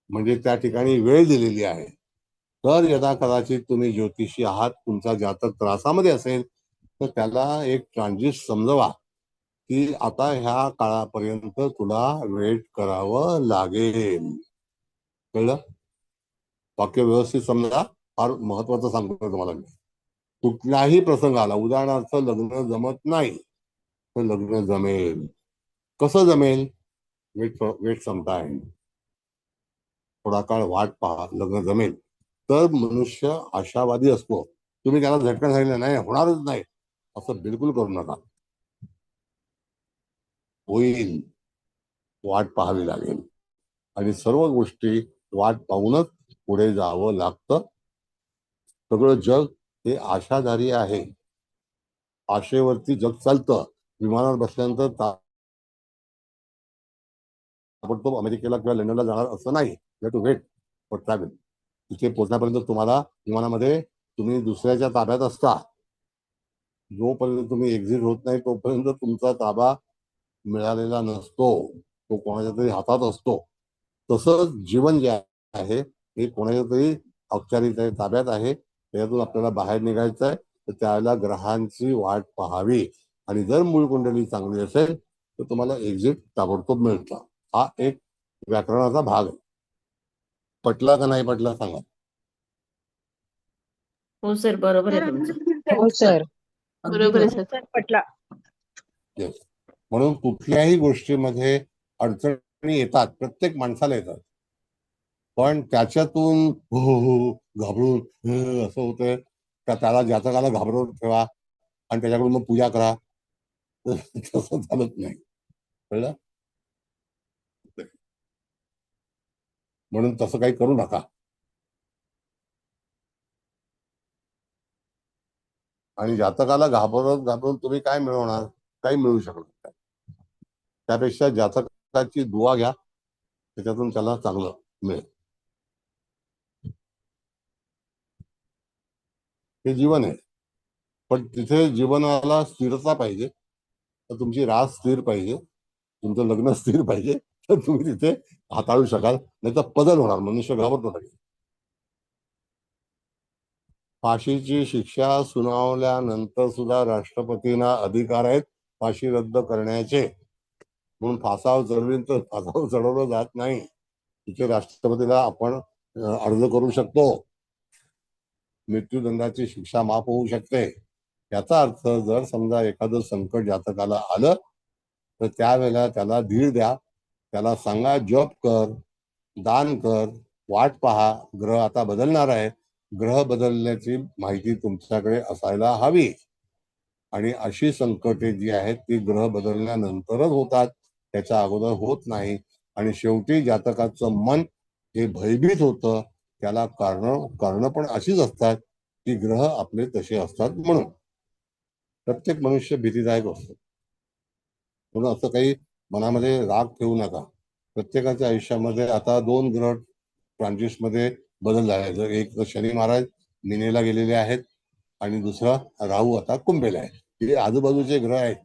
म्हणजे त्या ठिकाणी वेळ दिलेली आहे. तर यदा कदाचित तुम्ही ज्योतिषी आहात, तुमचा जातक त्रासामध्ये असेल, तर त्याला एक ट्रान्झिट समजवा की आता ह्या काळापर्यंत तुला वेट करावं लागेल. कळलं? वाक्य व्यवस्थित समजा. फार महत्वाचं सांगतोय तुम्हाला मी. कुठलाही प्रसंग आला, उदाहरणार्थ लग्न जमत नाही तर लग्न जमेल. कसं जमेल? Wait sometime. थोडा काळ वाट पहा, लग्न जमेल. तर मनुष्य आशावादी असतो. तुम्ही त्याला झटकन सांगितलं नाही होणारच नाही, असं बिलकुल करू नका. होईल, वाट पाहावी लागेल. आणि सर्व गोष्टी वाट पाहूनच पुढे जावं लागतं. सगळं जग हे आशाधारी आहे. आशेवरती जग चालतं. विमानात बसल्यानंतर ताबडतोब अमेरिकेला किंवा लंडनला जाणार असं नाही. You to wait for travel. तिथे पोहोचण्यापर्यंत तुम्हाला विमानामध्ये तुम्ही दुसऱ्याच्या ताब्यात असता. जोपर्यंत तुम्ही एक्झिट होत नाही तोपर्यंत तुमचा ताबा मिळालेला नसतो, तो कोणाच्या तरी हातात असतो. तसंच जीवन जे आहे हे कोणाच्या तरी औपचारिक ताब्यात आहे. त्याच्यातून आपल्याला बाहेर निघायचं आहे, तर त्याला ग्रहांची वाट पाहावी. आणि जर मूळ कुंडली चांगली असेल तर तुम्हाला एक्झिट ताबडतोब मिळतं. हा एक व्याकरणाचा भाग आहे. पटला का नाही पटला सांगा? हो सर, बरोबर सर आहे तुमचं. हो सर. बरोबर आहे सर. सर पटला. Yes. म्हणून कुठल्याही गोष्टीमध्ये अडचणी येतात, प्रत्येक माणसाला येतात. पण त्याच्यातून हो हो हो घाबरून असं होतंय का, त्याला जातकाला घाबरवून ठेवा आणि त्याच्याकडून मग पूजा करा, तसं चालत नाही. कळलं? म्हणून तसं काही करू नका. आणि जातकाला घाबरून तुम्ही काय मिळवणार? काही मिळू शकत नाही. त्यापेक्षा जातकाची दुआ घ्या, त्याच्यातून त्याला चांगलं मिळेल. हे जीवन आहे. पण तिथे जीवनाला स्थिरता पाहिजे. तर तुमची रास स्थिर पाहिजे, तुमचं लग्न स्थिर पाहिजे, तर तुम्ही तिथे हाताळू शकाल, नाही तर बदल होणार, मनुष्य घाबरतो लगेच. फाशीची शिक्षा सुनावल्यानंतर सुद्धा राष्ट्रपतींना अधिकार आहेत फाशी रद्द करण्याचे, म्हणून फासावर चढवीन तर फासावर चढवलं जात नाही. तिथे राष्ट्रपतीला आपण अर्ज करू शकतो, मृत्यूदंडाची शिक्षा माफ होऊ शकते. याचा अर्थ जर समजा एखादं संकट जातकाला आलं तर त्यावेळेला त्याला धीर द्या, त्याला सांगा जप कर, दान कर, वाट पहा, ग्रह आता बदलणार आहे, ग्रह बदलण्याची माहिती तुमच्याकडे असायला हवी. आणि अशी संकटे जी आहेत ती ग्रह बदलल्यानंतरच होतात, त्याच्या अगोदर होत नाही. आणि शेवटी जातकाचं मन हे भयभीत होतं, त्याला कारण पण अशीच असतात की ग्रह आपले तसे असतात म्हणून. प्रत्येक मनुष्य भीतीदायक असतो, म्हणून असं काही मनामध्ये राग ठेवू नका. प्रत्येकाच्या आयुष्यामध्ये आता 2 ग्रह ट्रान्झिटमध्ये बदल झाले. जर एक तर शनी महाराज मीनेला गेलेले आहेत आणि दुसरा राहू आता कुंभेला आहे. हे आजूबाजूचे ग्रह आहेत,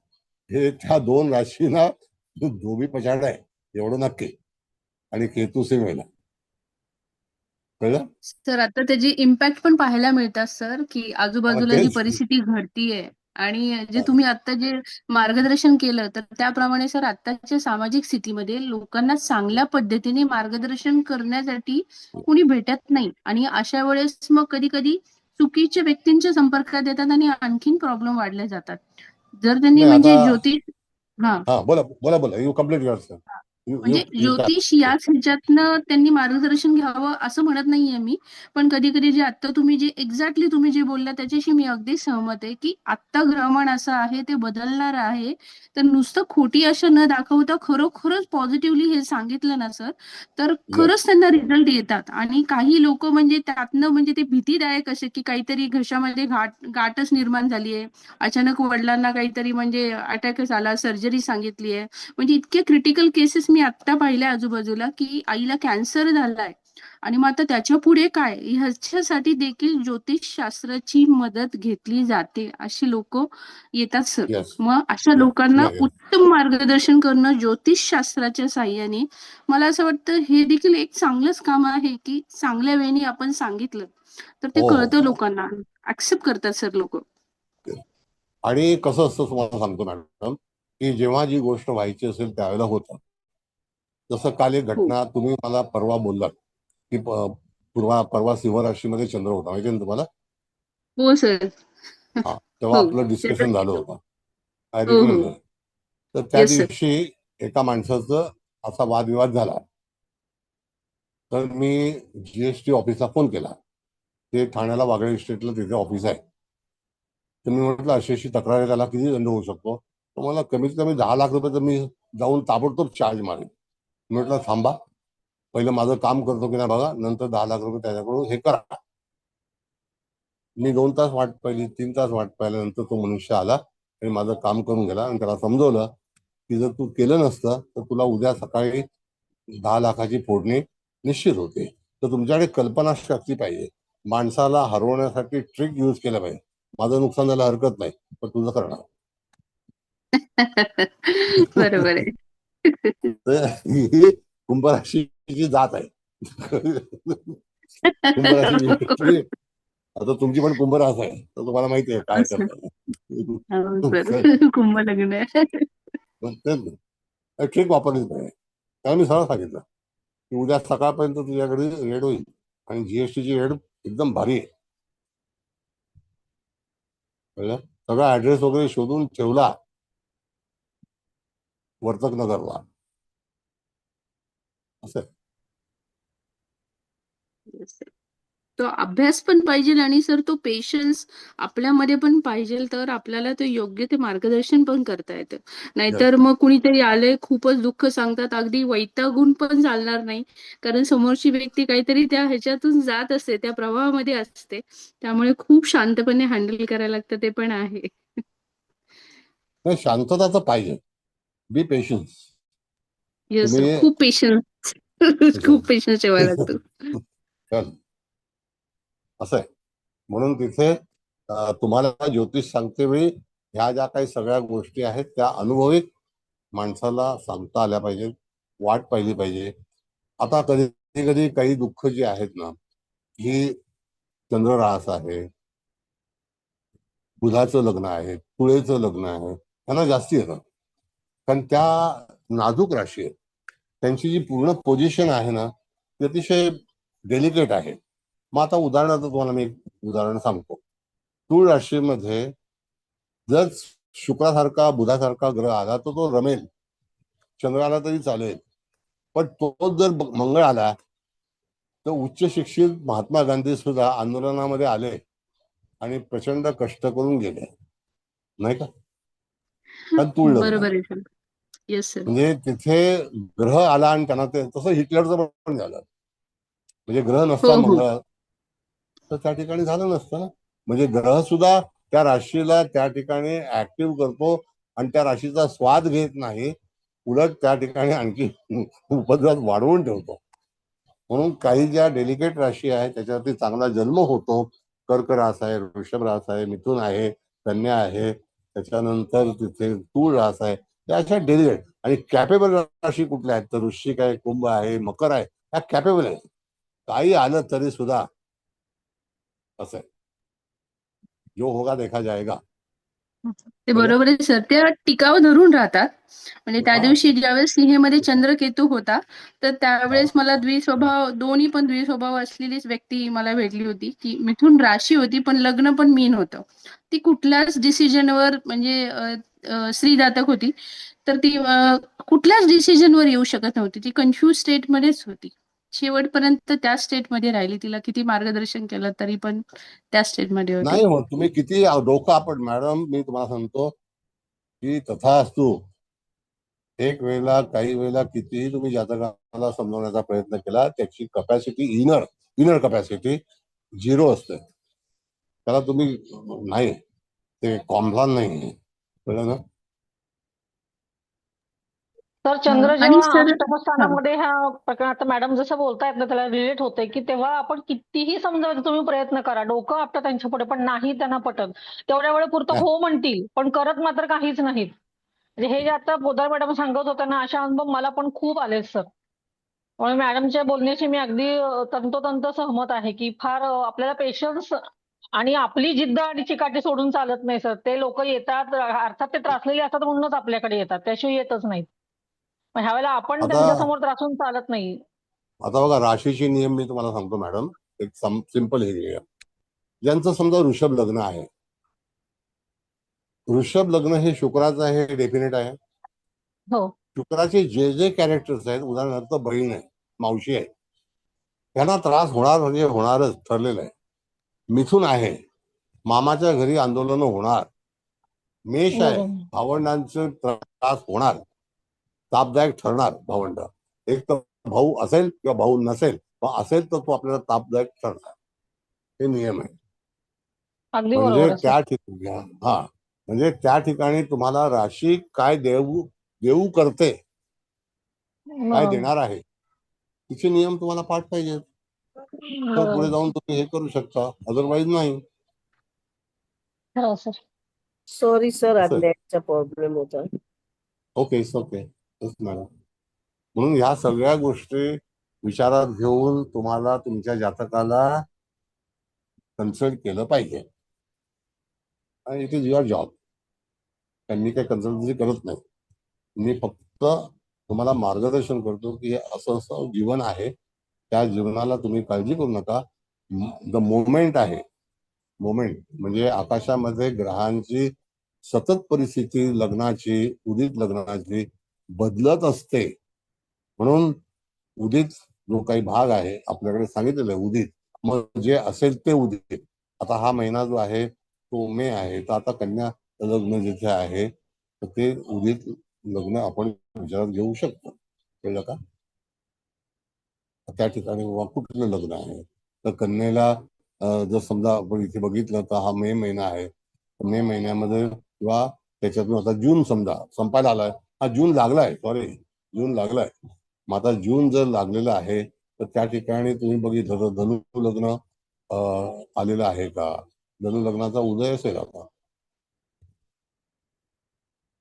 हे त्या 2 राशींना धोबी पछाड आहे एवढं नक्की. आणि केतू सिंहला कळलं. सर आता त्याची इम्पॅक्ट पण पाहायला मिळतात सर, की आजूबाजूला जी तेच. परिस्थिती घडतीये आणि जे तुम्ही आता जे मार्गदर्शन केलं तर त्याप्रमाणे सर आताच्या सामाजिक स्थितीमध्ये लोकांना चांगल्या पद्धतीने मार्गदर्शन करण्यासाठी कुणी भेटत नाही आणि अशा वेळेस मग कधी कधी चुकीच्या व्यक्तींच्या संपर्कात येतात आणि आणखीन प्रॉब्लेम वाढले जातात. जर त्यांनी नाही म्हणजे आता ज्योतिष हा बोला बोला बोला, यू कम्प्लीट युअर सर. म्हणजे ज्योतिष याच ह्याच्यातनं त्यांनी मार्गदर्शन घ्यावं असं म्हणत नाहीये मी, पण कधी कधी जे आता तुम्ही जे एक्झॅक्टली तुम्ही जे बोलला त्याच्याशी मी अगदी सहमत आहे की आत्ता ग्रहण असं आहे ते बदलणार आहे, तर नुसतं खोटी आशा न दाखवता खरोखरच पॉझिटिव्हली हे सांगितलं ना सर तर खरंच त्यांना रिझल्ट येतात. आणि काही लोक म्हणजे त्यातनं म्हणजे ते भीतीदायक असे की काहीतरी घशामध्ये गाठच निर्माण झाली आहे, अचानक वडिलांना काहीतरी म्हणजे अटॅकच आला, सर्जरी सांगितली आहे, म्हणजे इतके क्रिटिकल केसेस मी आता पाहिल्या आजूबाजूला की आईला कॅन्सर झालाय आणि मग आता त्याच्या पुढे काय ह्याच्यासाठी देखील ज्योतिषशास्त्राची मदत घेतली जाते. अशी लोक येतात सर. येस मग अशा लोकांना या उत्तम मार्गदर्शन करणं ज्योतिषशास्त्राच्या साहाय्याने मला असं वाटतं हे देखील एक चांगलंच काम आहे की चांगल्या वेळेने आपण सांगितलं तर ते हो कळतं हो. लोकांना, ऍक्सेप्ट करतात सर लोक. आणि कसं असतं तुम्हाला सांगतो मॅडम, की जेव्हा जी गोष्ट व्हायची असेल त्यावेळेला होतं. जसं काल एक हो घटना तुम्ही मला परवा बोललात की परवा सिंह राशीमध्ये चंद्र होता, माहिती ना तुम्हाला. हो सर. हा, तेव्हा हो आपलं डिस्कशन झालं होतं, आय हो हो रिमेंबर. तर त्या येस सर. दिवशी एका माणसाचं असा वादविवाद झाला. तर मी GST ऑफिसला फोन केला, ते ठाण्याला वागळे इस्टेटला तिथे ऑफिस आहे. तर मी म्हटलं अशी अशी तक्रार आहे, त्याला किती दंड होऊ शकतो. तर मला कमीत कमी 10 लाख रुपये तर मी जाऊन ताबडतोब चार्ज मारेन. म्हटलं थांबा, पहिलं माझं काम करतो की नाही बघा, नंतर 10 लाख रुपये त्याच्याकडून हे करा. मी 2 तास वाट पाहिली, 3 तास वाट पाहिल्यानंतर तो मनुष्य आला आणि माझं काम करून गेला. आणि त्याला समजवलं की जर तू केलं नसतं तर तुला उद्या सकाळी 10 लाखाची फोडणी निश्चित होते. तर तुमच्याकडे कल्पनाशक्ती पाहिजे. माणसाला हरवण्यासाठी ट्रिक यूज केलं पाहिजे. माझं नुकसान झालं हरकत नाही, पण तुझं करणार. बरोबर आहे. तर ही कुंभराशीची जात आहे. कुंभराशी आता तुमची पण कुंभरास आहे, तर तुम्हाला माहिती आहे काय असं. हो करतात. सर. कुंभ लग्न आहे. ट्रिक वापरलीच पाहिजे. त्याला मी सरळ सांगितलं की उद्या सकाळपर्यंत तुझ्याकडे रेड होईल आणि GSTची रेड एकदम भारी आहे. कळलं? सगळा ऍड्रेस वगैरे शोधून ठेवला वर्तक नगरला. असं Yes, sir. तो अभ्यास पण पाहिजे आणि सर तो पेशन्स आपल्यामध्ये पण पाहिजे तर आपल्याला ते योग्य ते मार्गदर्शन पण करता येतं. नाहीतर मग कुणीतरी आलंय खूपच दुःख सांगतात अगदी वैतागून पण चालणार नाही, कारण समोरची व्यक्ती काहीतरी त्या ह्याच्यातून जात असते, त्या प्रवाहामध्ये असते, त्यामुळे खूप शांतपणे हँडल करायला लागतं, ते पण आहे. नाही, शांतता तर पाहिजे. बी पेशन्स. येस सर, तुम्ही खूप पेशन्स. खूप पेशन्स ठेवायला लागतो. चल, असं आहे. म्हणून तिथे तुम्हाला ज्योतिष सांगते वेळी ह्या ज्या काही सगळ्या गोष्टी आहेत त्या अनुभवी माणसाला सांगता आल्या पाहिजेत. वाट पाहिली पाहिजे. आता कधी कधी काही दुःख जी आहेत ना, ही चंद्ररास आहे, बुधाचं लग्न आहे, तुळेचं लग्न आहे, त्यांना जास्ती येतं. कारण त्या नाजूक राशी आहेत. त्यांची जी पूर्ण पोझिशन आहे ना ती अतिशय डेलिकेट आहे. मग आता उदाहरणार्थ तुम्हाला मी एक उदाहरण सांगतो. तूळ राशीमध्ये जर शुक्रासारखा बुधासारखा ग्रह आला तर तो रमेल, चंद्र आला तरी चालेल. पण तो जर मंगळ आला तर उच्च शिक्षित महात्मा गांधी सुद्धा आंदोलनामध्ये आले आणि प्रचंड कष्ट करून गेले, नाही का? कारण तूळ लग्न बरोबर आहे सर. Yes sir. म्हणजे तिथे ग्रह आला आणि त्यांना ते तसं हिटलरचं पण झालं. म्हणजे ग्रह नसता हो हो. मंगळ तर त्या ठिकाणी झालं नसतं ना. म्हणजे ग्रह सुद्धा त्या राशीला त्या ठिकाणी ऍक्टिव्ह करतो आणि त्या राशीचा स्वाद घेत नाही, उलट त्या ठिकाणी आणखी उपद्रव वाढवून ठेवतो. म्हणून काही ज्या डेलिकेट राशी आहेत त्याच्यावरती चांगला जन्म होतो. कर्क रास आहे, वृषभ रास आहे, मिथुन आहे, कन्या आहे, त्याच्यानंतर तिथे तूळ रास आहे. त्या अशा डेलिकेट आणि कॅपेबल राशी कुठल्या आहेत तर वृश्चिक आहे, कुंभ आहे, मकर आहे. ह्या कॅपेबल आहे. काही आलं तरी सुद्धा असं आहे, जो होगा देखा जाएगा. ते बरोबर आहे सर. त्या टिकाव धरून राहतात. म्हणजे त्या दिवशी ज्यावेळेस सिंहेमध्ये चंद्रकेतू होता तर त्यावेळेस मला द्विस्वभाव, दोन्ही पण द्विस्वभाव असलेलीच व्यक्ती मला भेटली होती, की मिथुन राशी होती पण लग्न पण मीन होतं. ती कुठल्याच डिसिजनवर म्हणजे स्त्रीजातक होती, तर ती कुठल्याच डिसिजनवर येऊ शकत नव्हती. ती कन्फ्युज स्टेटमध्येच होती. शेवटपर्यंत त्या स्टेटमध्ये राहिली. तिला किती मार्गदर्शन केलं तरी पण त्या स्टेटमध्ये होती. नाही हो, तुम्ही किती डोकं आपण मॅडम, मी तुम्हाला सांगतो की तथास्तु. एक वेळेला काही वेळेला कितीही तुम्ही जातकाला समजवण्याचा प्रयत्न केला, त्याची कपॅसिटी इनर कपॅसिटी 0 असते. त्याला तुम्ही नाही, ते कॉम्प्लान नाही, कळलं ना? तर चंद्र आणि जेव्हा सर अष्टमस्थानामध्ये ह्या प्रकरणात मॅडम जसं बोलतायत ना त्याला रिलेट होतंय की तेव्हा आपण कितीही समजावण्याचा तुम्ही प्रयत्न करा, डोकं आपलं त्यांच्या पुढे, पण नाही त्यांना पटत. तेवढ्या वेळेपुरतं हो म्हणतील पण करत मात्र काहीच नाहीत. म्हणजे हे जे आता पोदार मॅडम सांगत होत्या ना, अशा अनुभव मला पण खूप आले सर. त्यामुळे मॅडमच्या बोलण्याशी मी अगदी तंतोतंत सहमत आहे की फार आपल्याला पेशन्स आणि आपली जिद्द आणि चिकाटी सोडून चालत नाही सर. ते लोक येतात, अर्थात ते त्रासलेले असतात म्हणूनच आपल्याकडे येतात, त्याशिवाय येतच नाहीत. मग ह्या वेळेला आपण आता त्यांच्यासमोर त्रासून चालत नाही. आता बघा, राशीचे नियम मी तुम्हाला सांगतो मॅडम. एक सिंपल हे नियम. ज्यांचं समजा वृषभ लग्न आहे, वृषभ लग्न हे शुक्राचं आहे, हे डेफिनेट आहे. हो. शुक्राचे जे जे कॅरेक्टर्स आहेत, उदाहरणार्थ बहीण आहे, मावशी आहे, त्यांना त्रास होणार म्हणजे होणारच, ठरलेलं आहे. मिथुन आहे, मामाच्या घरी आंदोलन होणार. मेष आहे, भावंडांचे त्रास होणार, तापदायक ठरणार भावंड. एक तर भाऊ असेल किंवा भाऊ नसेल, पण असेल तर तो आपल्याला तापदायक ठरणार. हे नियम आहे. अगदी म्हणजे बरोबर आहे सर. त्या ठिकाणी म्हणजे त्या ठिकाणी तुम्हाला राशी काय देऊ करते, काय देणार आहे, तिचे नियम तुम्हाला पाठ पाहिजेत. तर पुढे जाऊन तुम्ही हे करू शकता, अदरवाईज नाही. हो सर. सॉरी सर, असं आहे. नेटचा प्रॉब्लेम होता. Okay madam. म्हणून ह्या सगळ्या गोष्टी विचारात घेऊन तुम्हाला तुमच्या जातकाला कन्सल्ट केलं पाहिजे. आणि इट इज युअर जॉब. त्यांनी काही कन्सल्टन्सी करत नाही. मी फक्त तुम्हाला मार्गदर्शन करतो की असं असं जीवन आहे, त्या जीवनाला तुम्ही काळजी करू नका. द मोमेंट आहे, मोमेंट म्हणजे आकाशामध्ये ग्रहांची सतत परिस्थिती लग्नाची, उदित लग्नाची बदलत असते. म्हणून उदित जो काही भाग आहे आपल्याकडे सांगितलेलं आहे उदित, मग जे असेल ते उदित. आता हा महिना जो आहे तो मे आहे, तर आता कन्या लग्न जिथे आहे तर ते उदित लग्न आपण विचारात घेऊ शकतो. कळलं का? त्या ठिकाणी कुठलं लग्न आहे तर कन्येला जर समजा आपण इथे बघितलं तर हा मे महिना आहे. मे महिन्यामध्ये किंवा त्याच्यातून आता जून समजा संपायला आलाय, हा जून लागलाय, जून लागलाय. मग आता जून जर लागलेला आहे तर त्या ठिकाणी तुम्ही बघितलं तर धनु लग्न आलेलं आहे का? धनु लग्नाचा उदय असेल आता.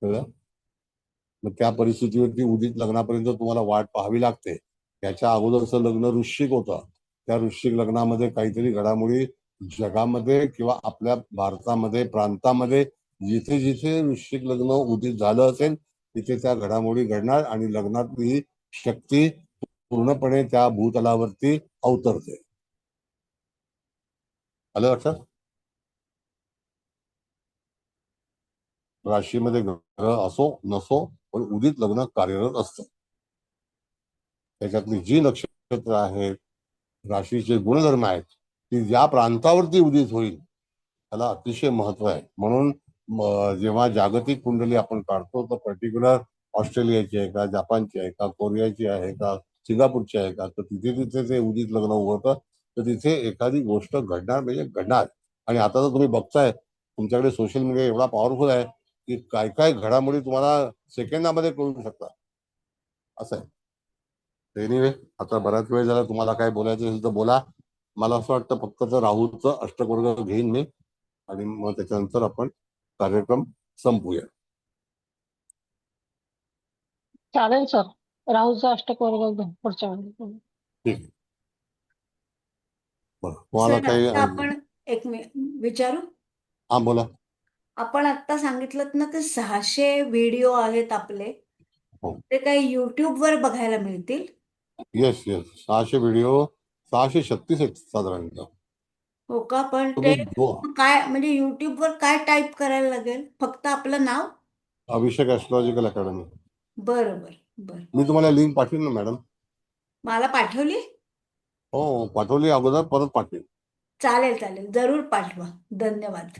कळलं? मग त्या परिस्थितीवरती उदित लग्नापर्यंत तुम्हाला वाट पाहावी लागते. याच्या अगोदरचं लग्न वृश्चिक होतं. त्या वृश्चिक लग्नामध्ये काहीतरी घडामोडी जगामध्ये किंवा आपल्या भारतामध्ये प्रांतामध्ये जिथे जिथे वृश्चिक लग्न उदित झालं असेल तिथे त्या घडामोडी घडणार आणि लग्नातली शक्ती पूर्णपणे त्या भूतलावरती अवतरते. आलं लक्षात? राशीमध्ये ग्रह असो नसो पण उदित लग्न कार्यरत असतं. त्याच्यातली जी नक्षत्र आहेत, राशीचे गुणधर्म आहेत, ती ज्या प्रांतावरती उदित होईल त्याला अतिशय महत्व आहे. म्हणून जेव्हा जागतिक कुंडली आपण काढतो तर पर्टिक्युलर ऑस्ट्रेलियाची आहे का, जपानची आहे का, कोरियाची आहे का, सिंगापूरची आहे का, तर तिथे तिथे ते उदित लग्न उघडतं. तर तिथे एखादी गोष्ट घडणार म्हणजे घडणार. आणि आता तर तुम्ही बघताय तुमच्याकडे सोशल मीडिया एवढा पॉवरफुल आहे की काय काय घडामोडी तुम्हाला सेकंदामध्ये कळू शकतात. असं आहे. एनिवे, आता बराच वेळ झाला, तुम्हाला काय बोलायचं असेल तर बोला. मला असं वाटतं फक्त तर राहूचं अष्टकवर्ग घेईन मी आणि मग त्याच्यानंतर आपण कार्यक्रम संपूया. चालेल सर. राहूचा अष्टक वर्ग घ्या पुढच्या वेळी. ठीक. बरं, तुम्हाला सर काही आता आपण एक विचारू? हा बोला. आपण आता सांगितलं ना ते 600 व्हिडिओ आहेत आपले, हो. ते काही YouTube वर बघायला मिळतील? येस येस, 600 व्हिडिओ, 636 आहेत साधारणतः. हो का? पण तुम्ही ते काय म्हणजे YouTube वर काय टाईप करायला लागेल? फक्त आपलं नाव? अभिषेक ऍस्ट्रॉलॉजिकल अकॅडमी. बरं बरं बरं. मी तुम्हाला लिंक पाठवीन ना मॅडम. मला पाठवली? हो पाठवली, अगोदर परत पाठवीन. चालेल चालेल, जरूर पाठवा. धन्यवाद.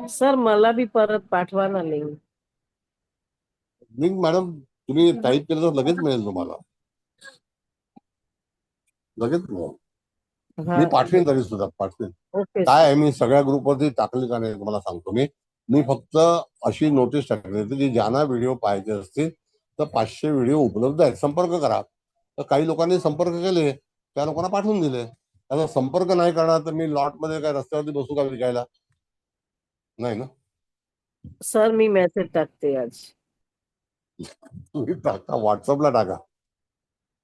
सर मला बी परत पाठवा ना लिंक. लिंक मॅडम तुम्ही टाईप केलं तर लगेच मिळेल तुम्हाला, लगेच मिळेल. मी पाठवेन तरी सुद्धा पाठवेन. काय आहे, मी सगळ्या ग्रुपवरती टाकले का नाही तुम्हाला सांगतो. मी फक्त अशी नोटीस टाकली होती की ज्यांना व्हिडिओ पाहिजे असतील तर 500 व्हिडिओ उपलब्ध आहेत, संपर्क करा. तर काही लोकांनी संपर्क केले, त्या लोकांना पाठवून दिले. आता संपर्क नाही करणार तर मी लॉट मध्ये काय रस्त्यावरती बसू का विकायला? नाही ना. सर मी मेसेज टाकते आज. तुम्ही टाका, व्हॉट्सअपला टाका,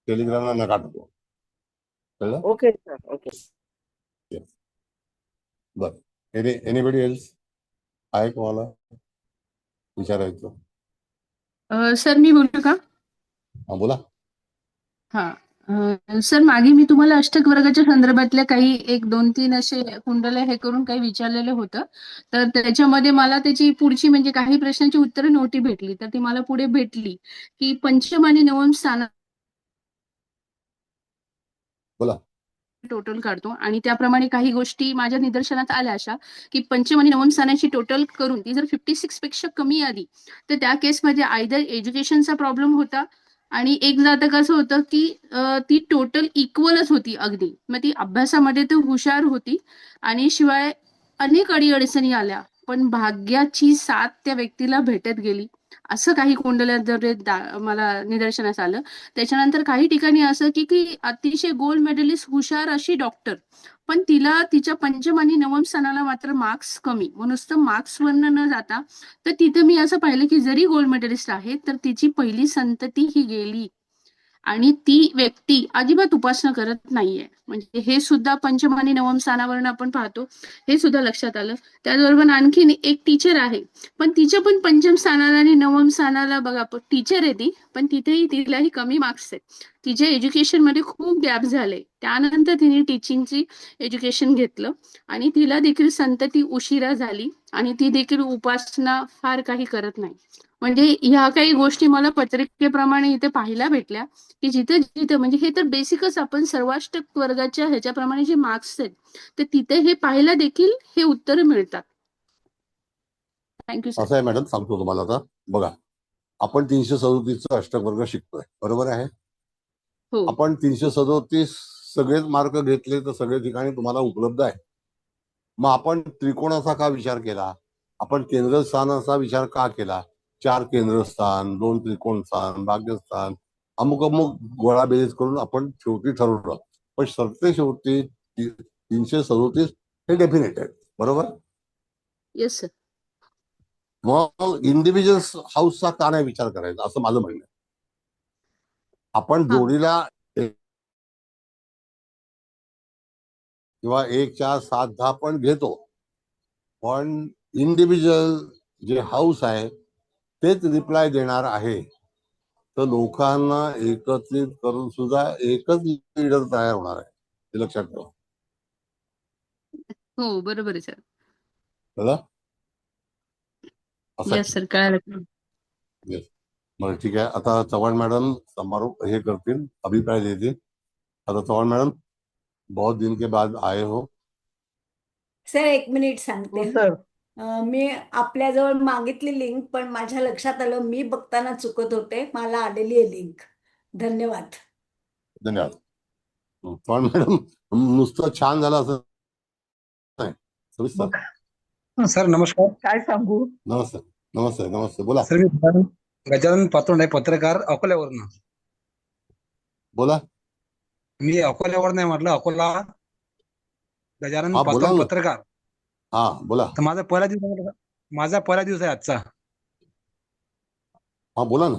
टेलिग्रामला नका टाकू. कळलं? Okay sir, okay. बर, एनीबडी एल्स आहे कोणाला विचारायचं? सर मी बोलू का? हा बोला. हा सर, मागे मी तुम्हाला अष्टक वर्गाच्या संदर्भातल्या काही 1, 2, 3 असे कुंडले हे करून काही विचारलेलं होतं. तर त्याच्यामध्ये मला त्याची पुढची म्हणजे काही प्रश्नांची उत्तरं नव्हती भेटली. तर ती मला पुढे भेटली की पंचम आणि नवम स्थान बोला. टोटल काढतो आणि त्याप्रमाणे काही गोष्टी माझ्या निदर्शनात आल्या अशा की पंचम आणि नवम स्थानाची टोटल करून ती जर 56 पेक्षा कमी आली तर त्या केसमध्ये आयदर एज्युकेशनचा प्रॉब्लेम होता आणि एक जातक असं होतं की ती टोटल इक्वलच होती अगदी. मग ती अभ्यासामध्ये तर हुशार होती आणि शिवाय अनेक अडीअडचणी आल्या पण भाग्याची साथ त्या व्यक्तीला भेटत गेली. असं काही कुंडल्यात मला निदर्शनास आलं. त्याच्यानंतर काही ठिकाणी असं की की अतिशय गोल्ड मेडलिस्ट हुशार अशी डॉक्टर, पण तिला तिच्या पंचम आणि नवम स्थानाला मात्र मार्क्स कमी. मग नुसतं मार्क्सवरनं न जाता तर तिथं मी असं पाहिलं की जरी गोल्ड मेडलिस्ट आहे तर तिची पहिली संतती ही गेली आणि ती व्यक्ती अजिबात उपासना करत नाहीये. म्हणजे हे सुद्धा पंचम आणि नवम स्थानावरून आपण पाहतो, हे सुद्धा लक्षात आलं. त्याचबरोबर आणखीन एक टीचर आहे पण तिच्या पण पंचम स्थानाला आणि नवम स्थानाला बघा टीचर आहे ती, पण तिथेही तिलाही कमी मार्क्स आहेत. तिच्या एज्युकेशन मध्ये खूप गॅप झाले. त्यानंतर तिने टीचिंगची एज्युकेशन घेतलं आणि तिला देखील संतती उशिरा झाली आणि ती देखील उपासना फार काही करत नाही. म्हणजे ह्या काही गोष्टी मला पत्रिकेप्रमाणे इथे पाहायला भेटल्या की जिथे जिथे म्हणजे हे तर बेसिकच आपण सर्वाष्टक वर्गाच्या ह्याच्याप्रमाणे जे मार्क्स आहेत तर तिथे हे पाहायला देखील हे उत्तर मिळतात. Thank you sir. असं आहे मॅडम, सांगतो तुम्हाला. आता बघा, आपण 337 अष्टक वर्ग शिकतोय, बरोबर आहे? आपण 337 सगळेच मार्क घेतले तर सगळे ठिकाणी तुम्हाला उपलब्ध आहे. मग आपण त्रिकोणाचा का विचार केला? आपण केंद्रस्थानाचा विचार का केला? 4 केंद्रस्थान, 2 त्रिकोण स्थान, भाग्यस्थान, अमुक अमुक गोळा बेरीज करून आपण शेवटी ठरवलं. पण सरते शेवटी 337 हे डेफिनेट आहे, बरोबर? Yes sir. मग इंडिव्हिज्युअल हाऊसचा का नाही विचार करायचा असं माझं म्हणणं आहे. आपण हा. जोडीला किंवा 1, 4, 7, 10 पण घेतो, पण इंडिव्हिज्युअल जे हाऊस आहे तेच रिप्लाय देणार आहे. तर लोकांना एकत्रित करून सुद्धा एकच लीडर तयार होणार आहे, हे लक्षात ठेवा. हो बरोबर आहे सर. कळलं? असं आहे. येस सर, कळालं. Yes. बरं ठीक आहे. आता चव्हाण मॅडम समारोप हे करतील, अभिप्राय देतील. आता चव्हाण मॅडम, बहुत दिन के बाद आए हो. सर 1 मिनिट सांगते. हो सर. मी आपल्याजवळ मागितली लिंक, पण माझ्या लक्षात आलं मी बघताना चुकत होते. मला आलेली आहे लिंक. धन्यवाद. धन्यवाद. चव्हाण मॅडम, नुसतं छान झालं असं नाही, सविस्तर. मग सर नमस्कार. काय सांगू? नमस्ते नमस्ते नमस्ते, बोला सर मी गजानन पातोंडे, पत्रकार, अकोल्यावरनं. बोला. मी अकोल्यावर नाही म्हटलं, अकोला. गजानन हा बोला पातोंड, ना. पत्रकार. हा बोला. तर माझा पहिला दिवस आहे आजचा. हा बोला ना.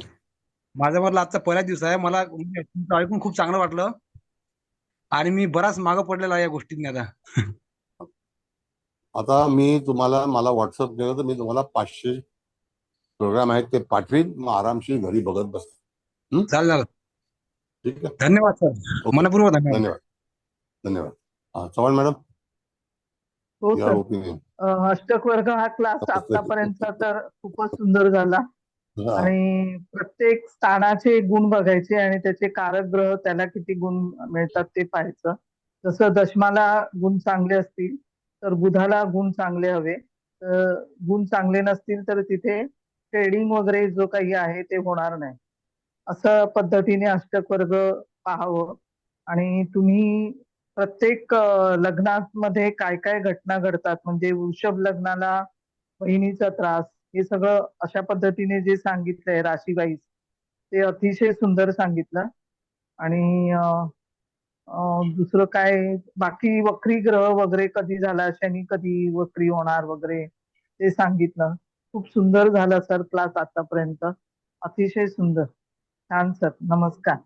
माझा म्हटलं आजचा पहिला दिवस आहे. मला तुमचं ऐकून खूप चांगलं वाटलं आणि मी बराच मागं पडलेला आहे या गोष्टींनी. आता मी तुम्हाला, मला व्हॉट्सअप केलं तर मी तुम्हाला 500 प्रोग्राम आहेत ते पाठवीन, मग आरामशीर घरी बघत बसतो. चालेल. ठीक आहे. धन्यवाद सर. ओके. मनपूर्वक धन्यवाद. धन्यवाद धन्यवाद. हा चव्हाण मॅडम, हो युअर सर. ओपिनियन. अष्टक वर्ग हा क्लास आतापर्यंतचा तर खूपच सुंदर झाला आणि प्रत्येक स्थानाचे गुण बघायचे आणि त्याचे कारक ग्रह त्याला किती गुण मिळतात ते पाहायचं. जसं दशमाला गुण चांगले असतील तर बुधाला गुण चांगले हवे, तर गुण चांगले नसतील तर तिथे ट्रेडिंग वगैरे जो काही आहे ते होणार नाही. असं पद्धतीने अष्टक वर्ग पाहावं. आणि तुम्ही प्रत्येक लग्नामध्ये काय काय घटना घडतात, म्हणजे वृषभ लग्नाला बहिणीचा त्रास, हे सगळं अशा पद्धतीने जे सांगितलंय राशीवाईज ते अतिशय सुंदर सांगितलं. आणि दुसरं काय, बाकी वक्री ग्रह वगैरे कधी झाला, शनी कधी वक्री होणार वगैरे ते सांगितलं. खूप सुंदर झाला सर क्लास आतापर्यंत, अतिशय सुंदर. छान सर, नमस्कार.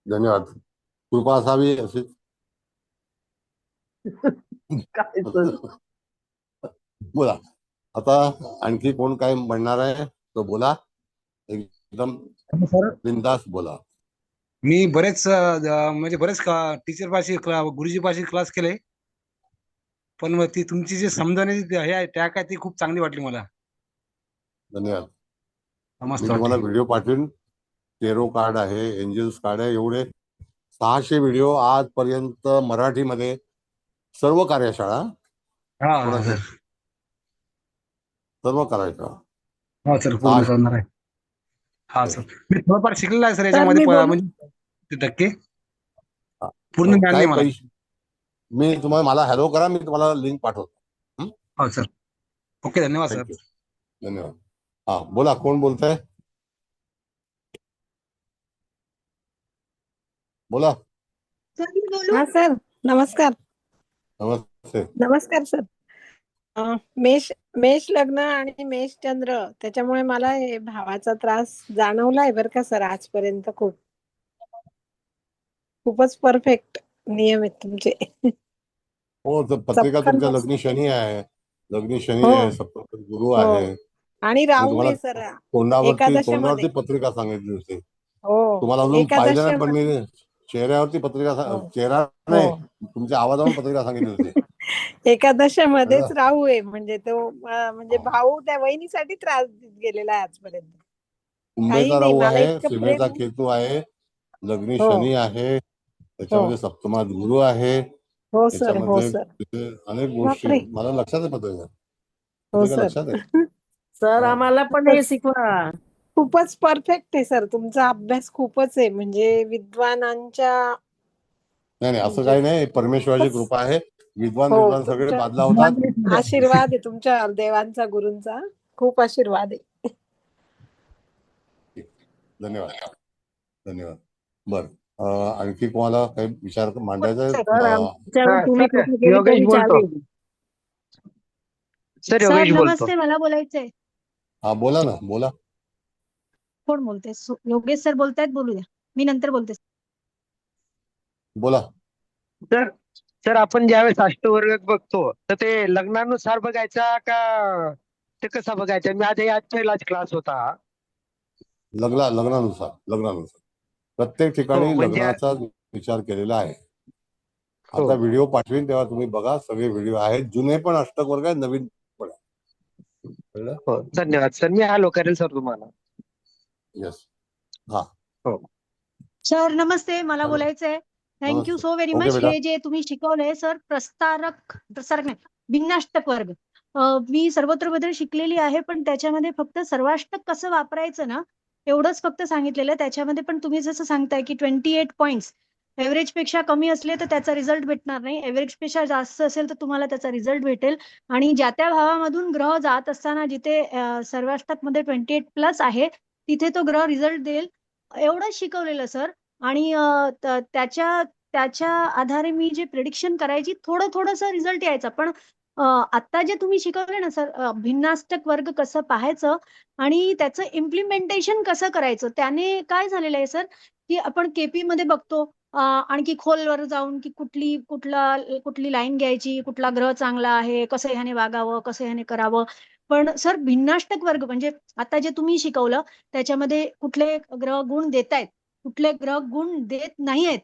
धन्यवाद. कृपा असावी अशीच. काय सर. बोला. आता आणखी कोण काय म्हणणार आहे तो बोला, एकदम बिनधास्त बोला. मी बरेच टीचर पाशी, गुरुजी पाशी क्लास केले, पण मग ती तुमची जी समजण्याची हे आहे त्या काय ती खूप चांगली वाटली मला. धन्यवाद. मस्त मी तुम्हाला वाटली. व्हिडिओ पाठवीन. टेरो कार्ड आहे, एंजल्स कार्ड आहे, एवढे 600 व्हिडिओ आजपर्यंत मराठीमध्ये सर्व कार्यशाळा हा सर्व कार्यशाळा. हो सर, पूर्ण करणार आहे. हा सर, मी थोडंफार शिकलेला आहे सर याच्यामध्ये, म्हणजे टक्के पूर्ण ज्ञान नाही मला. मी तुम्हाला, मला हॅलो करा, मी तुम्हाला लिंक पाठवतो. हो सर. ओके, धन्यवाद सर. धन्यवाद. हा बोला, कोण बोलताय? बोला. हा सर, नमस्कार. नमस्ते. नमस्कार सर. मेष लग्न आणि मेष चंद्र, त्याच्यामुळे मला हे भावाचा त्रास जाणवलाय बरं का सर आजपर्यंत. खूपच परफेक्ट नियम आहेत तुमचे. हो, तर पत्रिका तुमच्या लग्नी शनी आहे, सप्तम गुरु आहे आणि राहू आहे सर. तोंडावरती पत्रिका सांगितली होती. तुम्हाला अजून पाहिलं नाही, पण मी चेहऱ्यावरती पत्रिका, चेहरा नाही, तुमच्या आवाजावरून पत्रिका सांगितली होती. एकादशामध्येच राहू आहे, म्हणजे तो म्हणजे भाऊ त्या वहिनीसाठी त्रास गेलेला आहे आजपर्यंत. कुंभेचा राहू आहे, सीमेचा केतू आहे, लग्नी शनी आहे, त्याच्यामध्ये सप्तमात गुरु आहे, त्याच्यामध्ये अनेक गोष्टी मला लक्षात आहे. पत्रिका लक्षात आहे सर. आम्हाला पण हे शिकवा. खूपच परफेक्ट आहे सर तुमचा अभ्यास, खूपच आहे म्हणजे विद्वानांच्या. नाही असं काही नाही, परमेश्वराची कृपा आहे. विद्वान सगळे बादला होतात. आशीर्वाद आहे तुमच्या देवांचा, गुरूंचा खूप आशीर्वाद आहे. धन्यवाद धन्यवाद. बर, आणखी कोणाला काही विचार मांडायचा आहे? योगेश बोलतो. सर सर योगेश बोलतो. नमस्ते, मला बोलायचंय. हा बोला ना, बोला. कोण बोलते? योगेश सर बोलतायत, बोलू द्या, मी नंतर बोलते. बोला. सर सर आपण ज्यावेळेस अष्टवर्ग बघतो तर ते लग्नानुसार बघायचा का ते कसा बघायचा? मी आधी आज पहिलाच क्लास होता. लग्नानुसार प्रत्येक ठिकाणी म्हणजे लग्नाचा विचार केलेला आहे. हो. आता व्हिडिओ पाठवीन तेव्हा तुम्ही बघा, सगळे व्हिडिओ आहेत, जुने पण अष्टक वर्ग आहे, नवीन पण आहे. कळलं? हो, धन्यवाद सर. मी हॅलो करेल सर तुम्हाला. येस. हा. हो. सर नमस्ते, मला हॅलो. बोलायचंय. थँक्यू नमस्ते. So very okay much. बेटा. हे जे तुम्ही शिकवलंय सर, प्रसारक नाही, भिन्नाष्टक वर्ग. मी सर्वत्र बद्दल शिकलेली आहे, पण त्याच्यामध्ये फक्त सर्वाष्टक कसं वापरायचं ना, एवढंच फक्त सांगितलेलं आहे. त्याच्यामध्ये पण तुम्ही जसं सांगताय की 28 पॉईंट्स एव्हरेज पेक्षा कमी असले तर त्याचा रिझल्ट भेटणार नाही, एव्हरेज पेक्षा जास्त असेल तर तुम्हाला त्याचा रिझल्ट भेटेल. आणि ज्या त्या भावामधून ग्रह जात असताना जिथे सर्वाष्टक मध्ये 28 प्लस आहे तिथे तो ग्रह रिझल्ट देईल, एवढंच शिकवलेलं सर. आणि त्याच्या आधारे मी जे प्रेडिक्शन करायची, थोडंसं रिझल्ट यायचा. पण आता जे तुम्ही शिकवले ना सर, भिन्नाष्टक वर्ग कसं पाहायचं आणि त्याचं इम्प्लिमेंटेशन कसं करायचं, त्याने काय झालेलं आहे सर की आपण केपी मध्ये बघतो आणखी खोलवर जाऊन की कुठली लाईन घ्यायची, कुठला ग्रह चांगला आहे, कसं ह्याने वागावं, कसं ह्याने करावं. पण सर भिन्नाष्टक वर्ग म्हणजे आता जे तुम्ही शिकवलं त्याच्यामध्ये कुठले ग्रह गुण देतायत, कुठले ग्रह गुण देत नाही आहेत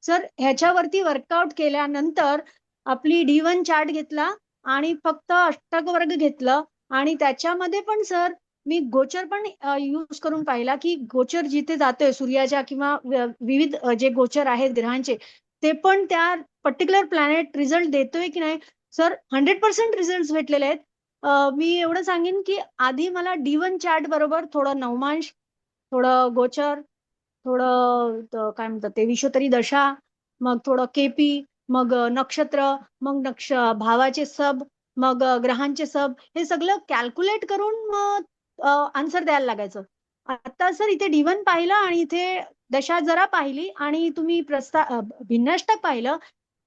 सर, ह्याच्यावरती वर्कआउट केल्यानंतर आपली D1 चार्ट घेतला आणि फक्त अष्टक वर्ग घेतलं आणि त्याच्यामध्ये पण सर मी गोचर पण यूज करून पाहिला की गोचर जिथे जातोय सूर्याच्या किंवा विविध जे गोचर आहेत ग्रहांचे, ते पण त्या पर्टिक्युलर प्लॅनेट रिझल्ट देतोय की नाही सर. 100% रिझल्ट भेटलेले आहेत. मी एवढं सांगेन की आधी मला D1 चार्ट बरोबर थोडं नवमांश, थोडं गोचर, थोडं काय म्हणतात ते विश्वोत्तरी दशा, मग थोडं केपी, मग नक्षत्र, मग भावाचे सब, मग ग्रहांचे सब, हे सगळं कॅल्क्युलेट करून मग आन्सर द्यायला लागायचं. आता सर इथे D1 पाहिलं आणि इथे दशा जरा पाहिली आणि तुम्ही भिन्नाष्टक पाहिलं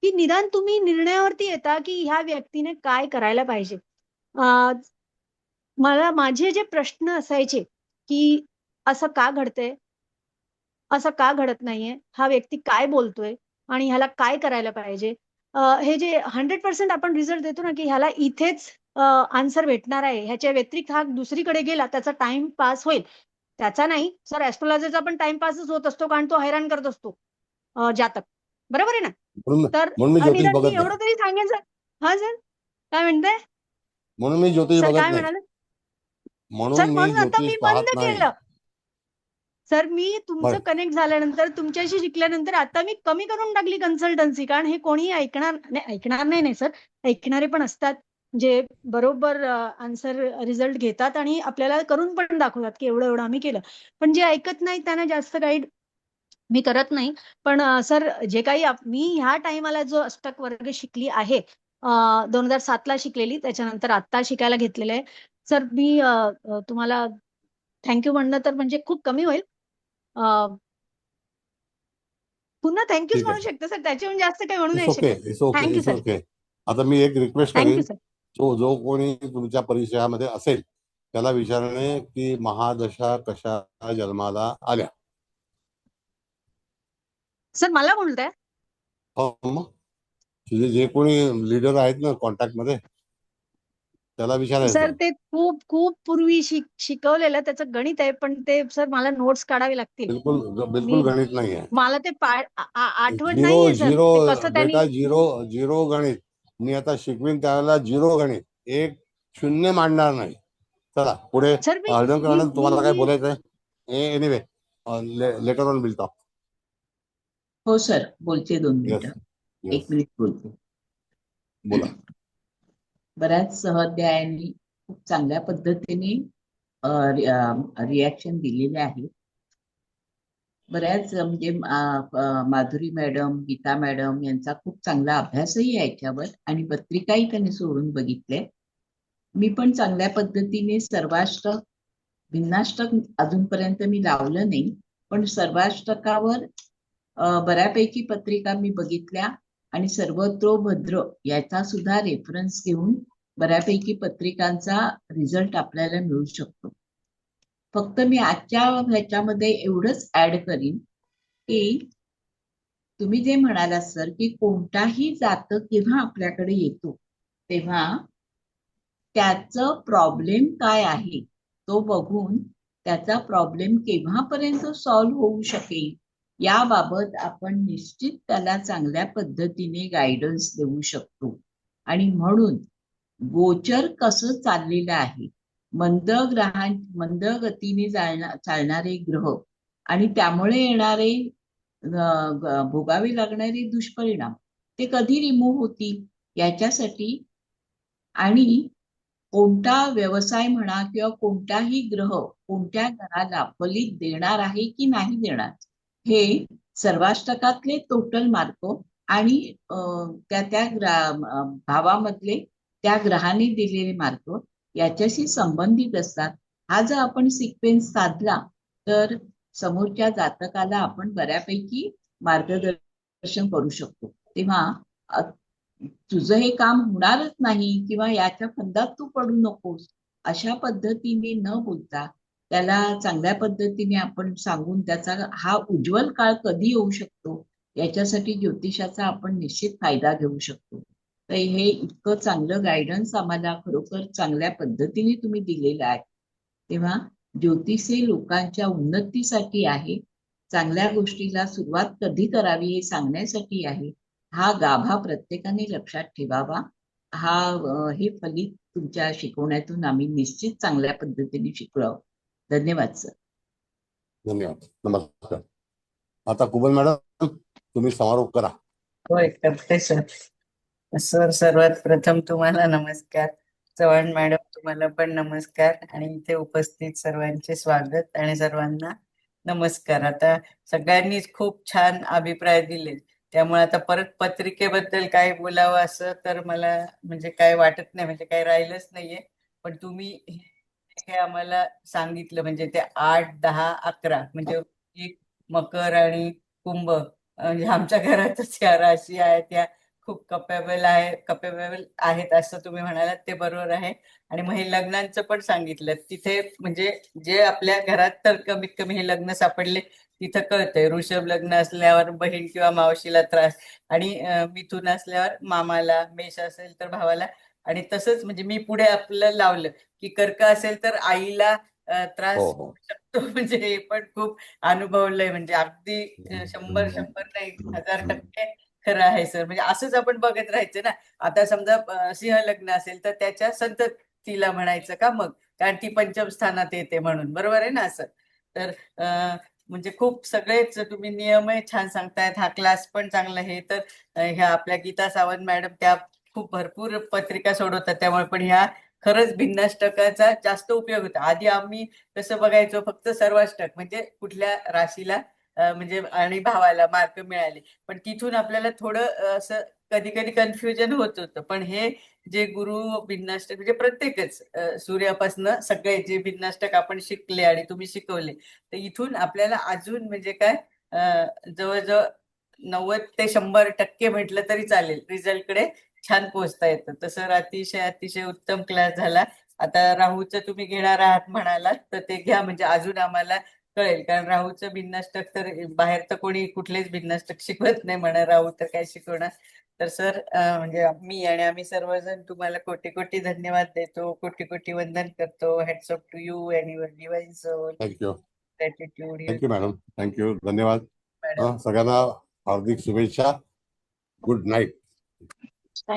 की निदान तुम्ही निर्णयावरती येता की ह्या व्यक्तीने काय करायला पाहिजे. मला माझे जे प्रश्न असायचे की असं का घडतंय, असं का घडत नाहीये, हा व्यक्ती काय बोलतोय आणि ह्याला काय करायला पाहिजे, हे जे 100% आपण रिझल्ट देतो ना की ह्याला इथेच आन्सर भेटणार आहे, ह्याच्या व्यतिरिक्त हा दुसरीकडे गेला त्याचा टाइम पास होईल, त्याचा नाही सर. ऍस्ट्रोलॉजीचा पण टाइमपासच होत असतो कारण तो हैराण करत असतो जातक, बरोबर आहे ना. तर म्हणून मी ज्योतिष निदान मी बघत नाही. एवढं तरी सांगेन सर. हा सर काय म्हणताय म्हणून मी ज्योतिष सर, बघत काय नाही. म्हणाले म्हणून सर? मी म्हणून आता ज्योतिष मी पाहत बंद नाही. केलं सर. मी तुमचं बरं. कनेक्ट झाल्यानंतर, तुमच्याशी शिकल्यानंतर आता मी कमी करून टाकली कन्सल्टन्सी, कारण हे कोणी ऐकणार नाही सर. ऐकणारे पण असतात जे बरोबर आन्सर रिझल्ट घेतात आणि आपल्याला करून पण दाखवतात की एवढं आम्ही केलं. पण जे ऐकत नाही त्यांना जास्त गाईड मी करत नाही. पण सर जे काही मी ह्या टाइमाला जो अष्टक वर्ग शिकली आहे 2007 ला शिकलेली, त्याच्यानंतर आता शिकायला घेतलेलं आहे सर. मी तुम्हाला थँक्यू म्हणणं तर म्हणजे खूप कमी होईल. पुन्हा थँक्यूच ठीक म्हणू आहे. शकते सर, त्याच्याहून जास्त काही म्हणू इट्स नाही ओके, शकत. It's okay, thank you it's sir. Okay. आता मी एक रिक्वेस्ट थँक्यू करीन, सर. जो कोणी तुमच्या परिचयामध्ये असेल त्याला विचारणे की महादशा कशा जन्माला आल्या. सर मला बोलताय? हो, मग तुझे जे कोणी लीडर आहेत ना कॉन्टॅक्ट मध्ये त्याला सर विचारायचं. ते खूप पूर्वी शिकवलेलं त्याचं गणित आहे, पण ते सर मला नोट्स काढावी लागतील. बिलकुल गणित नाही आहे. मला ते आठवण झिरो नाहीये सर, झिरो ते कसं त्यांनी. बेटा, झिरो गणित. मी आता शिकवीन त्यावेळेला झिरो गणित, एक शून्य मांडणार नाही. चला पुढे. सर तुम्हाला काय बोलायचंय? Anyway later on will talk. हो सर, बोलते 2 मिनिटं. Yes. 1 मिनिट बोलते. बोला. बऱ्याच सहअध्यायांनी खूप चांगल्या पद्धतीने रिॲक्शन दिलेले आहे. बऱ्याच म्हणजे माधुरी मॅडम, गीता मॅडम यांचा खूप चांगला अभ्यासही आहे याच्यावर आणि पत्रिकाही त्यांनी सोडून बघितले. मी पण चांगल्या पद्धतीने सर्वाष्टक, भिन्नाष्टक अजूनपर्यंत मी लावलं नाही, पण सर्वाष्टकावर बऱ्यापैकी पत्रिका मी बघितल्या आणि सर्वतोभद्र याचा सुद्धा रेफरन्स घेऊन बऱ्यापैकी पत्रिकांचा रिझल्ट आपल्याला मिळू शकतो. फक्त मी आजच्या ह्याच्यामध्ये एवढंच ऍड करीन की तुम्ही जे म्हणालात सर की कोणताही जातक जेव्हा आपल्याकडे येतो तेव्हा त्याचं प्रॉब्लेम काय आहे तो बघून त्याचा प्रॉब्लेम केव्हापर्यंत सॉल्व्ह होऊ शकेल याबाबत आपण निश्चित त्याला चांगल्या पद्धतीने गायडन्स देऊ शकतो. आणि म्हणून गोचर कसं चाललेलं आहे, मंद गतीने चालणारे ग्रह आणि त्यामुळे येणारे भोगावे लागणारे दुष्परिणाम ते कधी रिमूव्ह होतील याच्यासाठी, आणि कोणता व्यवसाय म्हणा किंवा कोणताही ग्रह कोणत्या घराला फलित देणार आहे की नाही देणार हे सर्वाष्टकातले टोटल मार्क आणि त्या भावामधले त्या ग्रहाने दिलेले मार्क याच्याशी संबंधित असतात. हा जर आपण सिक्वेन्स साधला तर समोरच्या जातकाला आपण बऱ्यापैकी मार्गदर्शन करू शकतो. तेव्हा तुझं हे काम होणारच नाही किंवा याच्या फंदात तू पडू नकोस अशा पद्धतीने न बोलता त्याला चांगल्या पद्धतीने आपण सांगून त्याचा हा उज्ज्वल काळ कधी येऊ शकतो याच्यासाठी ज्योतिषाचा आपण निश्चित फायदा घेऊ शकतो. तर हे इतकं चांगलं गायडन्स आम्हाला खरोखर चांगल्या पद्धतीने तुम्ही दिलेलं आहे. तेव्हा ज्योतिष हे लोकांच्या उन्नतीसाठी आहे, चांगल्या गोष्टीला सुरुवात कधी करावी हे सांगण्यासाठी आहे. हा गाभा प्रत्येकाने लक्षात ठेवावा. हे फलित तुमच्या शिकवण्यातून आम्ही निश्चित चांगल्या पद्धतीने शिकलो. धन्यवाद सर. धन्यवाद. नमस्कार. आता कुबल मॅडम तुम्ही समारोप करा. होय, करते सर. सर सर्वात प्रथम तुम्हाला नमस्कार. चव्हाण मॅडम तुम्हाला पण नमस्कार आणि इथे उपस्थित सर्वांचे स्वागत आणि सर्वांना नमस्कार. आता सगळ्यांनीच खूप छान अभिप्राय दिले त्यामुळे आता परत पत्रिकेबद्दल काय बोलावं असं तर मला म्हणजे काय वाटत नाही, म्हणजे काही राहिलंच नाहीये. पण तुम्ही हे आम्हाला सांगितलं म्हणजे ते 8, 10, 11 म्हणजे मकर आणि कुंभ म्हणजे आमच्या घरातच या राशी आहेत, त्या खूप कपेबल आहेत असं तुम्ही म्हणालात ते बरोबर आहे. आणि मग हे लग्नांचं पण सांगितलं तिथे म्हणजे जे आपल्या घरात तर कमीत कमी हे लग्न सापडले तिथं कळतंय. वृषभ लग्न असल्यावर बहीण किंवा मावशीला त्रास आणि मिथुन असल्यावर मामाला, मेष असेल तर भावाला, आणि तसंच म्हणजे मी पुढे आपलं लावलं की कर्क असेल तर आईला त्रास होऊ शकतो. म्हणजे हे पण खूप अनुभवलंय, म्हणजे अगदी 100 नाही 1000% खरं आहे सर. म्हणजे असंच आपण बघत राहायचं ना. आता समजा सिंह लग्न असेल तर त्याच्या संततीला म्हणायचं का मग, कारण ती पंचम स्थानात येते म्हणून, बरोबर आहे ना असं. तर म्हणजे खूप सगळेच तुम्ही नियमही छान सांगतायत. हा क्लास पण चांगला आहे. तर ह्या आपल्या गीता सावंत मॅडम त्या खूप भरपूर पत्रिका सोडवतात त्यामुळे पण ह्या खरंच भिन्नाष्टकाचा जास्त उपयोग होता. आधी आम्ही कसं बघायचो फक्त सर्वाष्टक म्हणजे कुठल्या राशीला म्हणजे आणि भावाला मार्क मिळाले, पण तिथून आपल्याला थोडं असं कधी कधी कन्फ्युजन होत होतं. पण हे जे गुरु भिन्नाष्टक म्हणजे प्रत्येकच सूर्यापासनं सगळे जे भिन्नाष्टक आपण शिकले आणि तुम्ही शिकवले तर इथून आपल्याला अजून म्हणजे काय जवळजवळ 90 ते 100% म्हटलं तरी चालेल रिझल्टकडे छान पोहोचता येतं. तर सर अतिशय उत्तम क्लास झाला. आता राहूचं तुम्ही घेणार आहात म्हणालात तर ते घ्या, म्हणजे अजून आम्हाला कळेल, कारण राहूचं भिन्नाष्टक तर बाहेर तर कोणी कुठलेच भिन्नाष्टक शिकवत नाही म्हणा, राहू तर काय शिकवणार. तर सर म्हणजे मी आणि आम्ही सर्वजण तुम्हाला कोटी कोटी धन्यवाद देतो, कोटी कोटी वंदन करतो. Hats off to you and your divine soul. Thank you. Gratitude. Thank you madam. Thank you. धन्यवाद. सगळ्यांना हार्दिक शुभेच्छा. Good night.